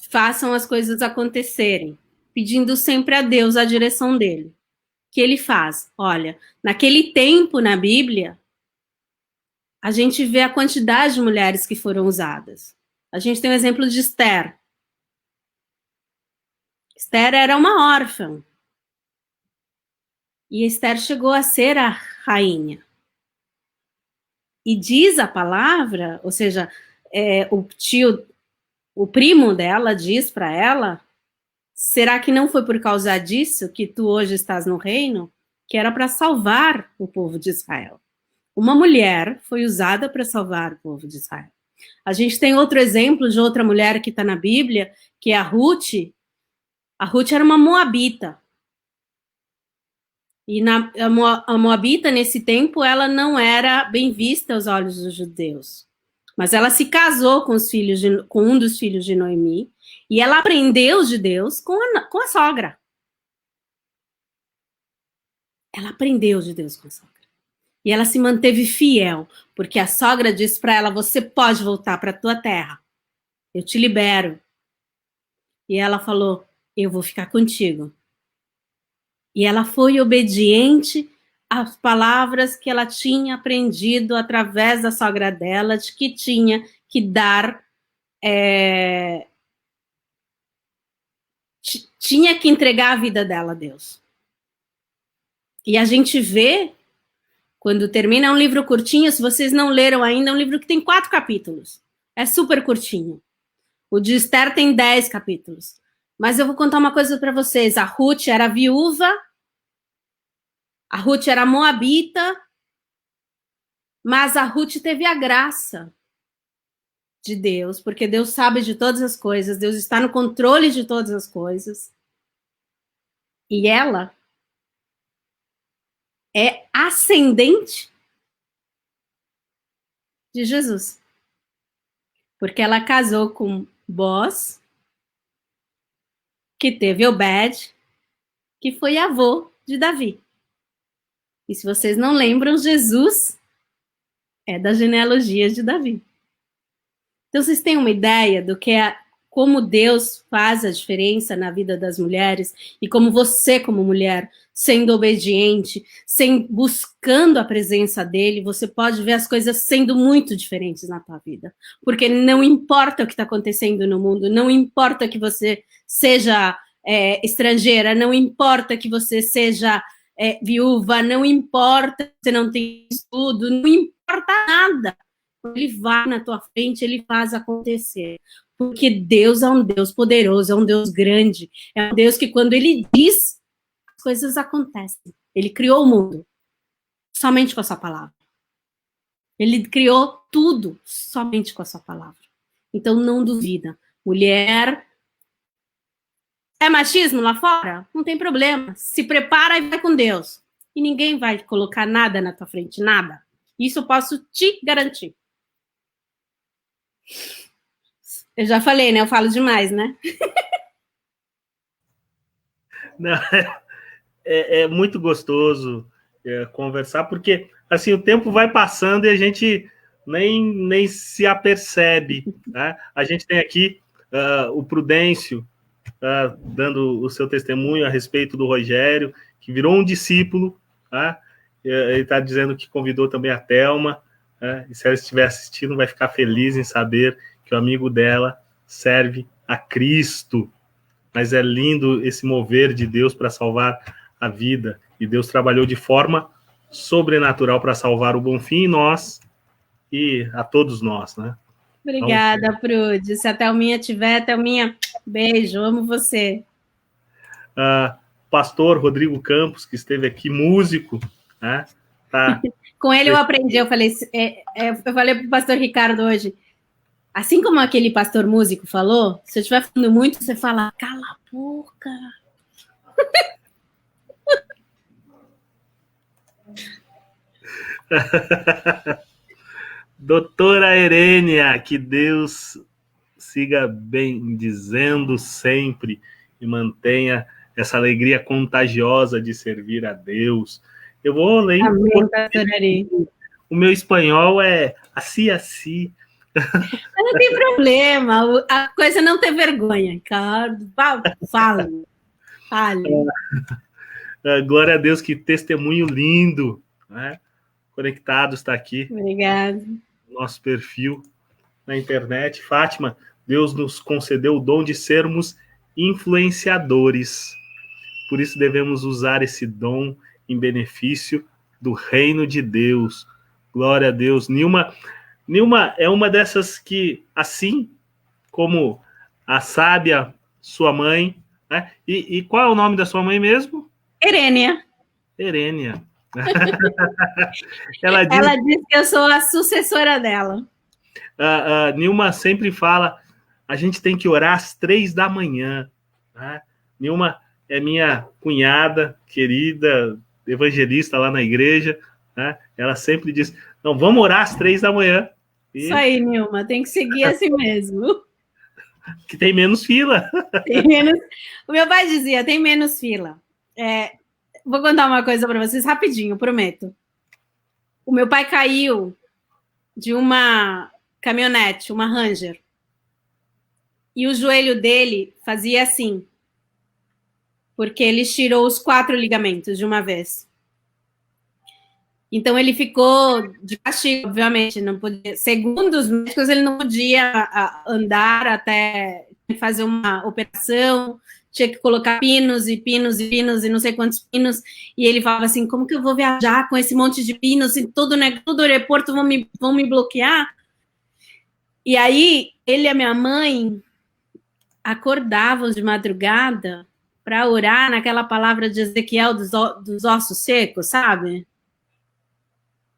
Façam as coisas acontecerem, pedindo sempre a Deus a direção dele. Que ele faz? Olha, naquele tempo na Bíblia, a gente vê a quantidade de mulheres que foram usadas. A gente tem o exemplo de Esther. Esther era uma órfã. E Esther chegou a ser a rainha. E diz a palavra, ou seja, o primo dela diz para ela: será que não foi por causa disso que tu hoje estás no reino? Que era para salvar o povo de Israel. Uma mulher foi usada para salvar o povo de Israel. A gente tem outro exemplo de outra mulher que está na Bíblia, que é a Ruth. A Ruth era uma moabita. E a moabita, nesse tempo, ela não era bem vista aos olhos dos judeus. Mas ela se casou com um dos filhos de Noemi, e ela aprendeu de Deus com a sogra. Ela aprendeu de Deus com a sogra. E ela se manteve fiel, porque a sogra disse para ela: você pode voltar para a tua terra. Eu te libero. E ela falou: eu vou ficar contigo. E ela foi obediente às palavras que ela tinha aprendido através da sogra dela, de que tinha que dar, tinha que entregar a vida dela a Deus. E a gente vê, quando termina, é um livro curtinho, se vocês não leram ainda, é um livro que tem 4 capítulos. É super curtinho. O de Esther tem 10 capítulos. Mas eu vou contar uma coisa para vocês. A Ruth era viúva, a Ruth era moabita, mas a Ruth teve a graça de Deus, porque Deus sabe de todas as coisas, Deus está no controle de todas as coisas. E ela é ascendente de Jesus. Porque ela casou com Boaz, que teve Obed, que foi avô de Davi. E se vocês não lembram, Jesus é da genealogia de Davi. Então, vocês têm uma ideia do que como Deus faz a diferença na vida das mulheres e como você, como mulher, sendo obediente, buscando a presença dele, você pode ver as coisas sendo muito diferentes na tua vida. Porque não importa o que está acontecendo no mundo, não importa que você seja estrangeira, não importa que você seja viúva, não importa que você não tenha estudo, não importa nada. Ele vai na tua frente, ele faz acontecer. Porque Deus é um Deus poderoso, é um Deus grande, é um Deus que quando ele diz, as coisas acontecem. Ele criou o mundo somente com a sua palavra. Ele criou tudo somente com a sua palavra. Então não duvida. Mulher, é machismo lá fora? Não tem problema. Se prepara e vai com Deus. E ninguém vai colocar nada na tua frente, nada. Isso eu posso te garantir. Eu já falei, né? Eu falo demais, né? Não, é muito gostoso conversar, porque assim o tempo vai passando e a gente nem se apercebe. Né? A gente tem aqui o Prudêncio dando o seu testemunho a respeito do Rogério, que virou um discípulo. Tá? Ele está dizendo que convidou também a Thelma. E se ela estiver assistindo, vai ficar feliz em saber que o amigo dela serve a Cristo. Mas é lindo esse mover de Deus para salvar a vida. E Deus trabalhou de forma sobrenatural para salvar o Bonfim em nós e a todos nós, né? Obrigada, Prude. Se a Thelminha tiver, Thelminha, beijo, amo você. Pastor Rodrigo Campos, que esteve aqui, músico, né? Tá. Com ele eu aprendi, eu falei para o pastor Ricardo hoje, assim como aquele pastor músico falou, se eu estiver falando muito, você fala, cala a boca. Doutora Erênia, que Deus siga bendizendo sempre e mantenha essa alegria contagiosa de servir a Deus. Eu vou ler. Amém, pastor Ari. O meu espanhol é assim. Não tem problema, a coisa é não ter vergonha, Ricardo. Fale. Glória a Deus, que testemunho lindo, né? Conectado está aqui. Obrigada. Nosso perfil na internet. Fátima, Deus nos concedeu o dom de sermos influenciadores. Por isso devemos usar esse dom em benefício do reino de Deus. Glória a Deus. Nilma é uma dessas que, assim como a sábia sua mãe, né? E qual é o nome da sua mãe mesmo? Erênia. Ela diz que eu sou a sucessora dela. Nilma sempre fala, a gente tem que orar às 3 da manhã. Né? Nilma é minha cunhada, querida, evangelista lá na igreja. Né? Ela sempre diz, não, vamos orar às 3 da manhã. Isso aí, Nilma, tem que seguir assim mesmo. Que tem menos fila. O meu pai dizia, tem menos fila. Vou contar uma coisa para vocês rapidinho, prometo. O meu pai caiu de uma caminhonete, uma Ranger. E o joelho dele fazia assim. Porque ele tirou os 4 ligamentos de uma vez. Então ele ficou de castigo, obviamente, não podia. Segundo os médicos, ele não podia andar até fazer uma operação, tinha que colocar pinos e não sei quantos pinos, e ele falava assim, como que eu vou viajar com esse monte de pinos e todo o aeroporto vão me bloquear? E aí, ele e a minha mãe acordavam de madrugada para orar naquela palavra de Ezequiel dos ossos secos, sabe?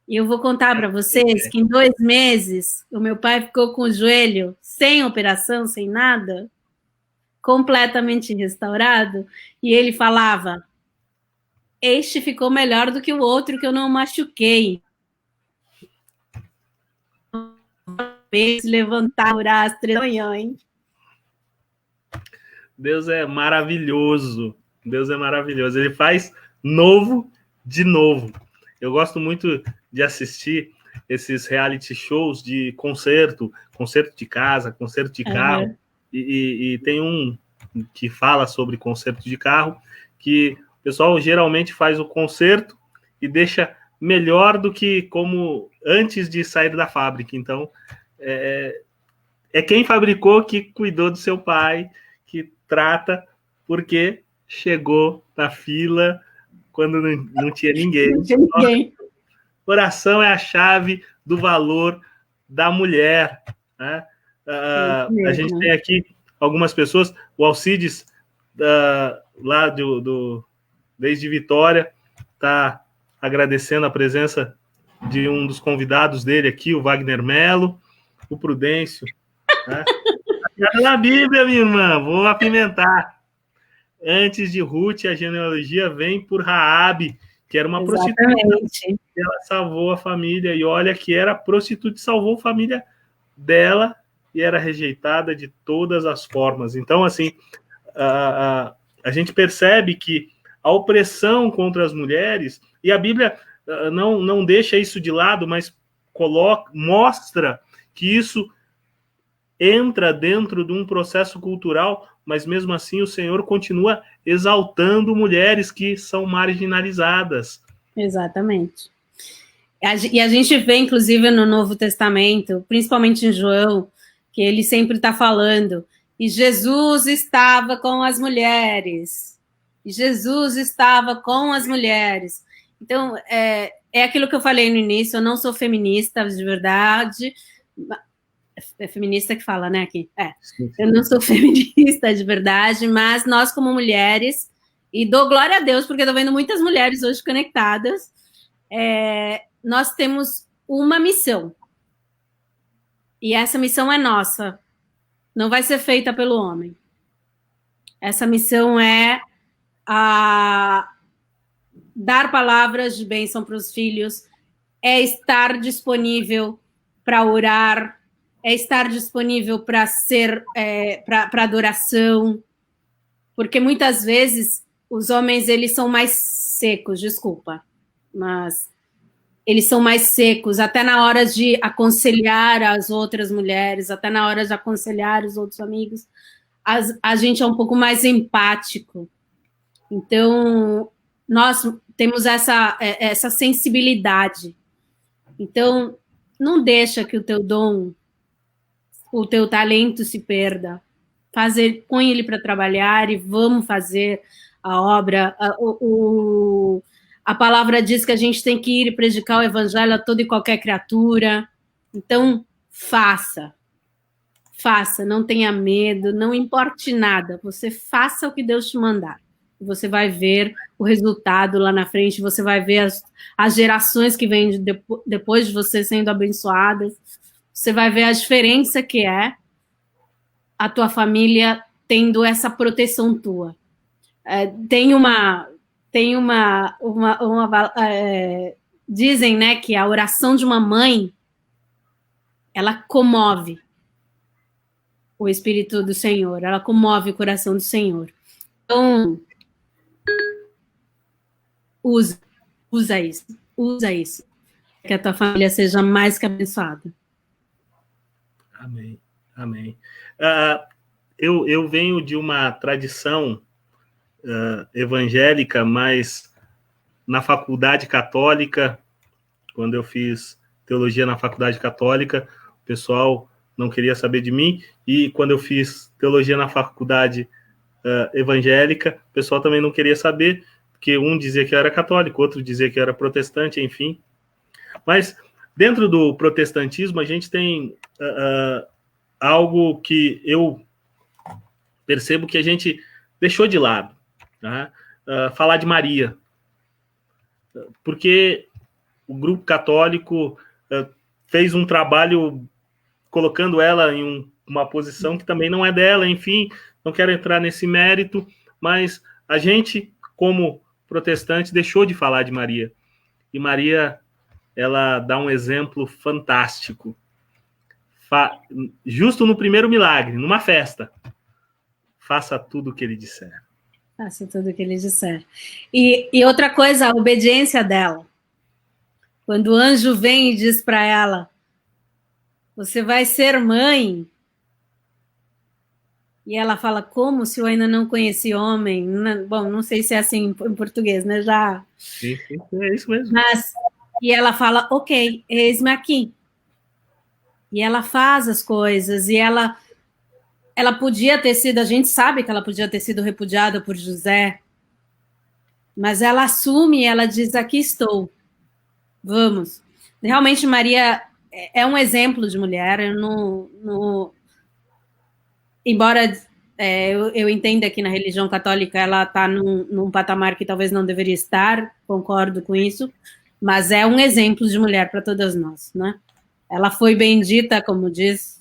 E eu vou contar para vocês que em 2 meses o meu pai ficou com o joelho sem operação, sem nada, completamente restaurado, e ele falava, este ficou melhor do que o outro que eu não machuquei. Se levantar, orar às 3 da manhã, hein? Deus é maravilhoso. Deus é maravilhoso. Ele faz novo de novo. Eu gosto muito de assistir esses reality shows de concerto de casa, concerto de carro. E tem um que fala sobre concerto de carro, que o pessoal geralmente faz o concerto e deixa melhor do que como antes de sair da fábrica. Então, é quem fabricou que cuidou do seu pai, que trata, porque chegou na fila quando não tinha ninguém. Não tinha ninguém. Oração é a chave do valor da mulher. Né? A gente tem aqui algumas pessoas, o Alcides, lá desde Vitória, está agradecendo a presença de um dos convidados dele aqui, o Wagner Melo, o Prudêncio. Né? Na Bíblia, minha irmã, vou apimentar. Antes de Ruth, a genealogia vem por Raabe, que era uma prostituta. Ela salvou a família, e olha que era prostituta e salvou a família dela, e era rejeitada de todas as formas. Então, assim, a gente percebe que a opressão contra as mulheres, e a Bíblia não deixa isso de lado, mas mostra que isso entra dentro de um processo cultural, mas mesmo assim o Senhor continua exaltando mulheres que são marginalizadas. Exatamente. E a gente vê, inclusive, no Novo Testamento, principalmente em João, que ele sempre está falando, e Jesus estava com as mulheres. E Jesus estava com as mulheres. Então, é aquilo que eu falei no início, eu não sou feminista, de verdade, É feminista que fala, né, aqui? Sim, sim. Eu não sou feminista de verdade, mas nós, como mulheres, e dou glória a Deus, porque estou vendo muitas mulheres hoje conectadas, nós temos uma missão. E essa missão é nossa. Não vai ser feita pelo homem. Essa missão é dar palavras de bênção para os filhos, é estar disponível para orar, é estar disponível para para adoração, porque muitas vezes os homens eles são mais secos, desculpa, mas eles são mais secos, até na hora de aconselhar as outras mulheres, até na hora de aconselhar os outros amigos, a gente é um pouco mais empático. Então, nós temos essa sensibilidade. Então, não deixa que o teu dom, o teu talento se perda. Põe ele para trabalhar e vamos fazer a obra. A palavra diz que a gente tem que ir e predicar o evangelho a toda e qualquer criatura. Então, faça, não tenha medo, não importe nada. Você faça o que Deus te mandar. Você vai ver o resultado lá na frente, você vai ver as gerações que vêm depois de você sendo abençoadas, você vai ver a diferença que é a tua família tendo essa proteção tua. Dizem, né, que a oração de uma mãe, ela comove o Espírito do Senhor, ela comove o coração do Senhor. Então, usa isso, que a tua família seja mais que abençoada. Amém, amém. Eu venho de uma tradição evangélica, mas na faculdade católica, quando eu fiz teologia na faculdade católica, o pessoal não queria saber de mim, e quando eu fiz teologia na faculdade evangélica, o pessoal também não queria saber, porque um dizia que eu era católico, outro dizia que eu era protestante, enfim. Mas dentro do protestantismo, a gente tem algo que eu percebo que a gente deixou de lado, tá? Falar de Maria. Porque o grupo católico fez um trabalho colocando ela em uma posição que também não é dela, enfim, não quero entrar nesse mérito, mas a gente, como protestante, deixou de falar de Maria. E Maria, ela dá um exemplo fantástico. Justo no primeiro milagre, numa festa, faça tudo o que ele disser. Faça tudo o que ele disser. E outra coisa, a obediência dela. Quando o anjo vem e diz para ela, você vai ser mãe. E ela fala, como se eu ainda não conheci homem? Bom, não sei se é assim em português, né? Já. Sim, é isso mesmo. E ela fala, ok, eis-me aqui. E ela faz as coisas, e ela podia ter sido, a gente sabe que ela podia ter sido repudiada por José, mas ela assume, ela diz, aqui estou, vamos. Realmente, Maria é um exemplo de mulher, embora eu entenda que na religião católica ela está num patamar que talvez não deveria estar, concordo com isso, mas é um exemplo de mulher para todas nós, né? Ela foi bendita, como diz,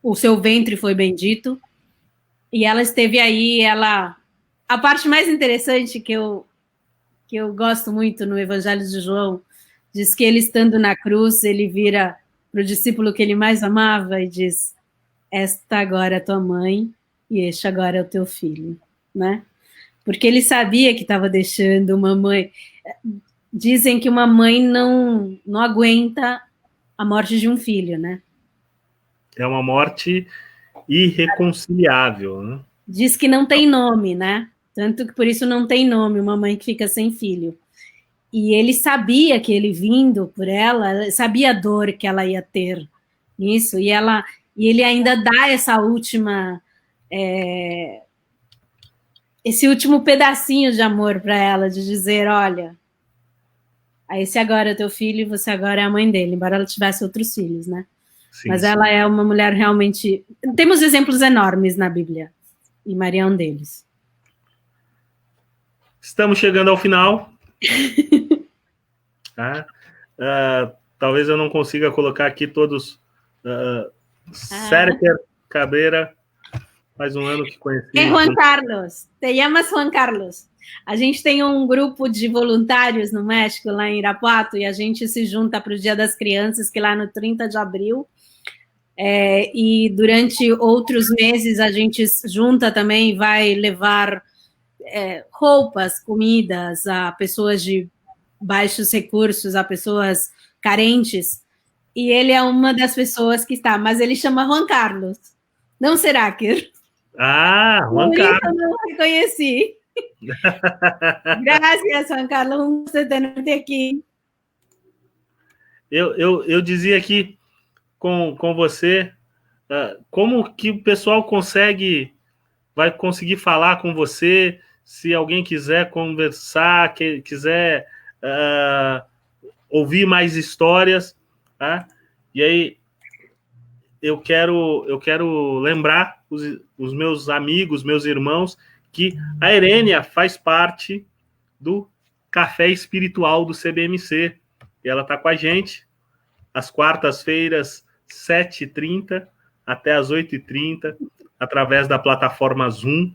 o seu ventre foi bendito, e ela esteve aí, a parte mais interessante que eu gosto muito no Evangelho de João, diz que ele estando na cruz, ele vira para o discípulo que ele mais amava e diz, esta agora é tua mãe e este agora é o teu filho, né? Porque ele sabia que estava deixando uma mãe. Dizem que uma mãe não aguenta a morte de um filho, né? É uma morte irreconciliável, né? Diz que não tem nome, né? Tanto que por isso não tem nome, uma mãe que fica sem filho. E ele sabia que ele vindo por ela, sabia a dor que ela ia ter nisso, e ele ainda dá essa última, esse último pedacinho de amor para ela, de dizer, olha, esse agora é teu filho e você agora é a mãe dele, embora ela tivesse outros filhos, né? Mas ela é uma mulher realmente... Temos exemplos enormes na Bíblia, e Maria é um deles. Estamos chegando ao final. Tá? Talvez eu não consiga colocar aqui todos. Sérgio Cabreira, faz um ano que conheci. É Juan Carlos, te llamas Juan Carlos. A gente tem um grupo de voluntários no México, lá em Irapuato, e a gente se junta para o Dia das Crianças, que lá no 30 de abril. E durante outros meses a gente junta também, vai levar roupas, comidas a pessoas de baixos recursos, a pessoas carentes. E ele é uma das pessoas que está, mas ele chama Juan Carlos, não Seraker. Juan Carlos. Eu não reconheci. Graças, Juan Carlos, um gusto tenerte aqui. Eu dizia aqui com você como que o pessoal vai conseguir falar com você, se alguém quiser conversar, quiser ouvir mais histórias, tá? E aí eu quero lembrar os meus amigos, meus irmãos, que a Erênia faz parte do Café Espiritual do CBMC. E ela está com a gente às quartas-feiras, 7h30 até às 8h30, através da plataforma Zoom.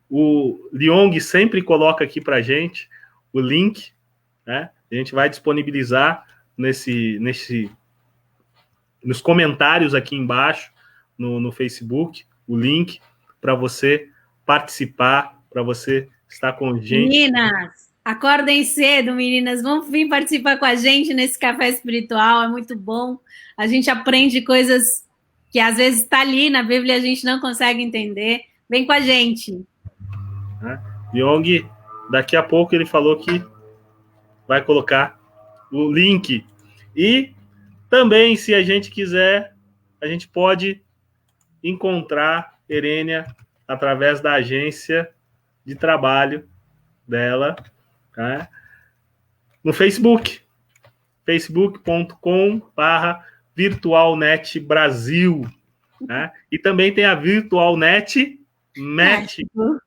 O Liong sempre coloca aqui para a gente o link, né? A gente vai disponibilizar nos comentários aqui embaixo, no Facebook, o link para você participar, para você estar com a gente. Meninas, acordem cedo, meninas, vão vir participar com a gente nesse café espiritual, é muito bom. A gente aprende coisas que às vezes está ali na Bíblia e a gente não consegue entender. Vem com a gente. Yong, daqui a pouco ele falou que vai colocar o link. E também, se a gente quiser, a gente pode encontrar Erênia através da agência de trabalho dela, tá? No Facebook, facebook.com/virtualnetbrasil, tá? E também tem a Virtualnet México.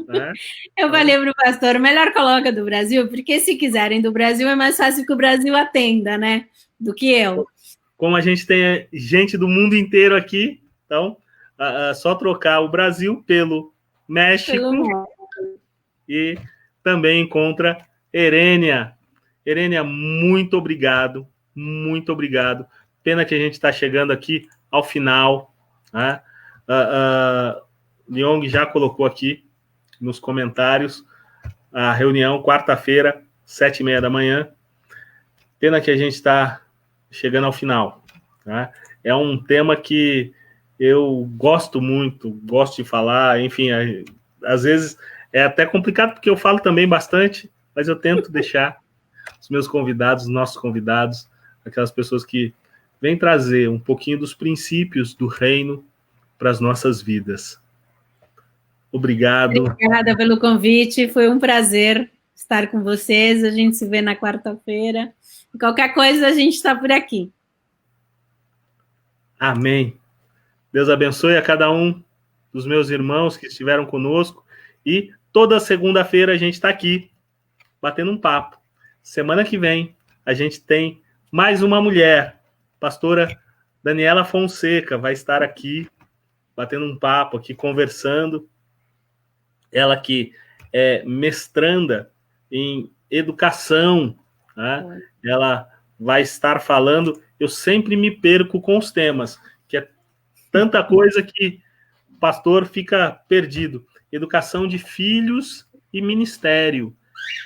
Tá? Eu falei para o pastor, melhor coloca do Brasil, porque se quiserem do Brasil, é mais fácil que o Brasil atenda, né? Do que eu. Como a gente tem gente do mundo inteiro aqui, então, só trocar o Brasil pelo México. E também encontra Erênia. Erênia, muito obrigado. Muito obrigado. Pena que a gente está chegando aqui ao final. Né? Liong já colocou aqui nos comentários a reunião, quarta-feira, 7h30 da manhã. Pena que a gente está chegando ao final. Tá? É um tema que eu gosto muito, gosto de falar, enfim, às vezes é até complicado, porque eu falo também bastante, mas eu tento deixar os meus convidados, os nossos convidados, aquelas pessoas que vêm trazer um pouquinho dos princípios do reino para as nossas vidas. Obrigado. Obrigada pelo convite, foi um prazer estar com vocês, a gente se vê na quarta-feira. Qualquer coisa, a gente está por aqui. Amém. Deus abençoe a cada um dos meus irmãos que estiveram conosco. E toda segunda-feira a gente está aqui, batendo um papo. Semana que vem a gente tem mais uma mulher, pastora Daniela Fonseca, vai estar aqui, batendo um papo aqui, conversando. Ela que é mestranda em educação, né? Ela vai estar falando, eu sempre me perco com os temas, que é tanta coisa que o pastor fica perdido. Educação de filhos e ministério.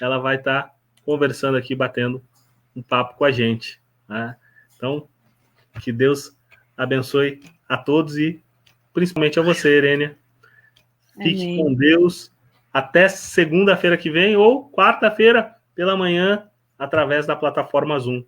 Ela vai estar conversando aqui, batendo um papo com a gente. Né? Então, que Deus abençoe a todos e principalmente a você, Erênia. Fique Amém. com Deus. Até segunda-feira que vem ou quarta-feira pela manhã, através da plataforma Zoom.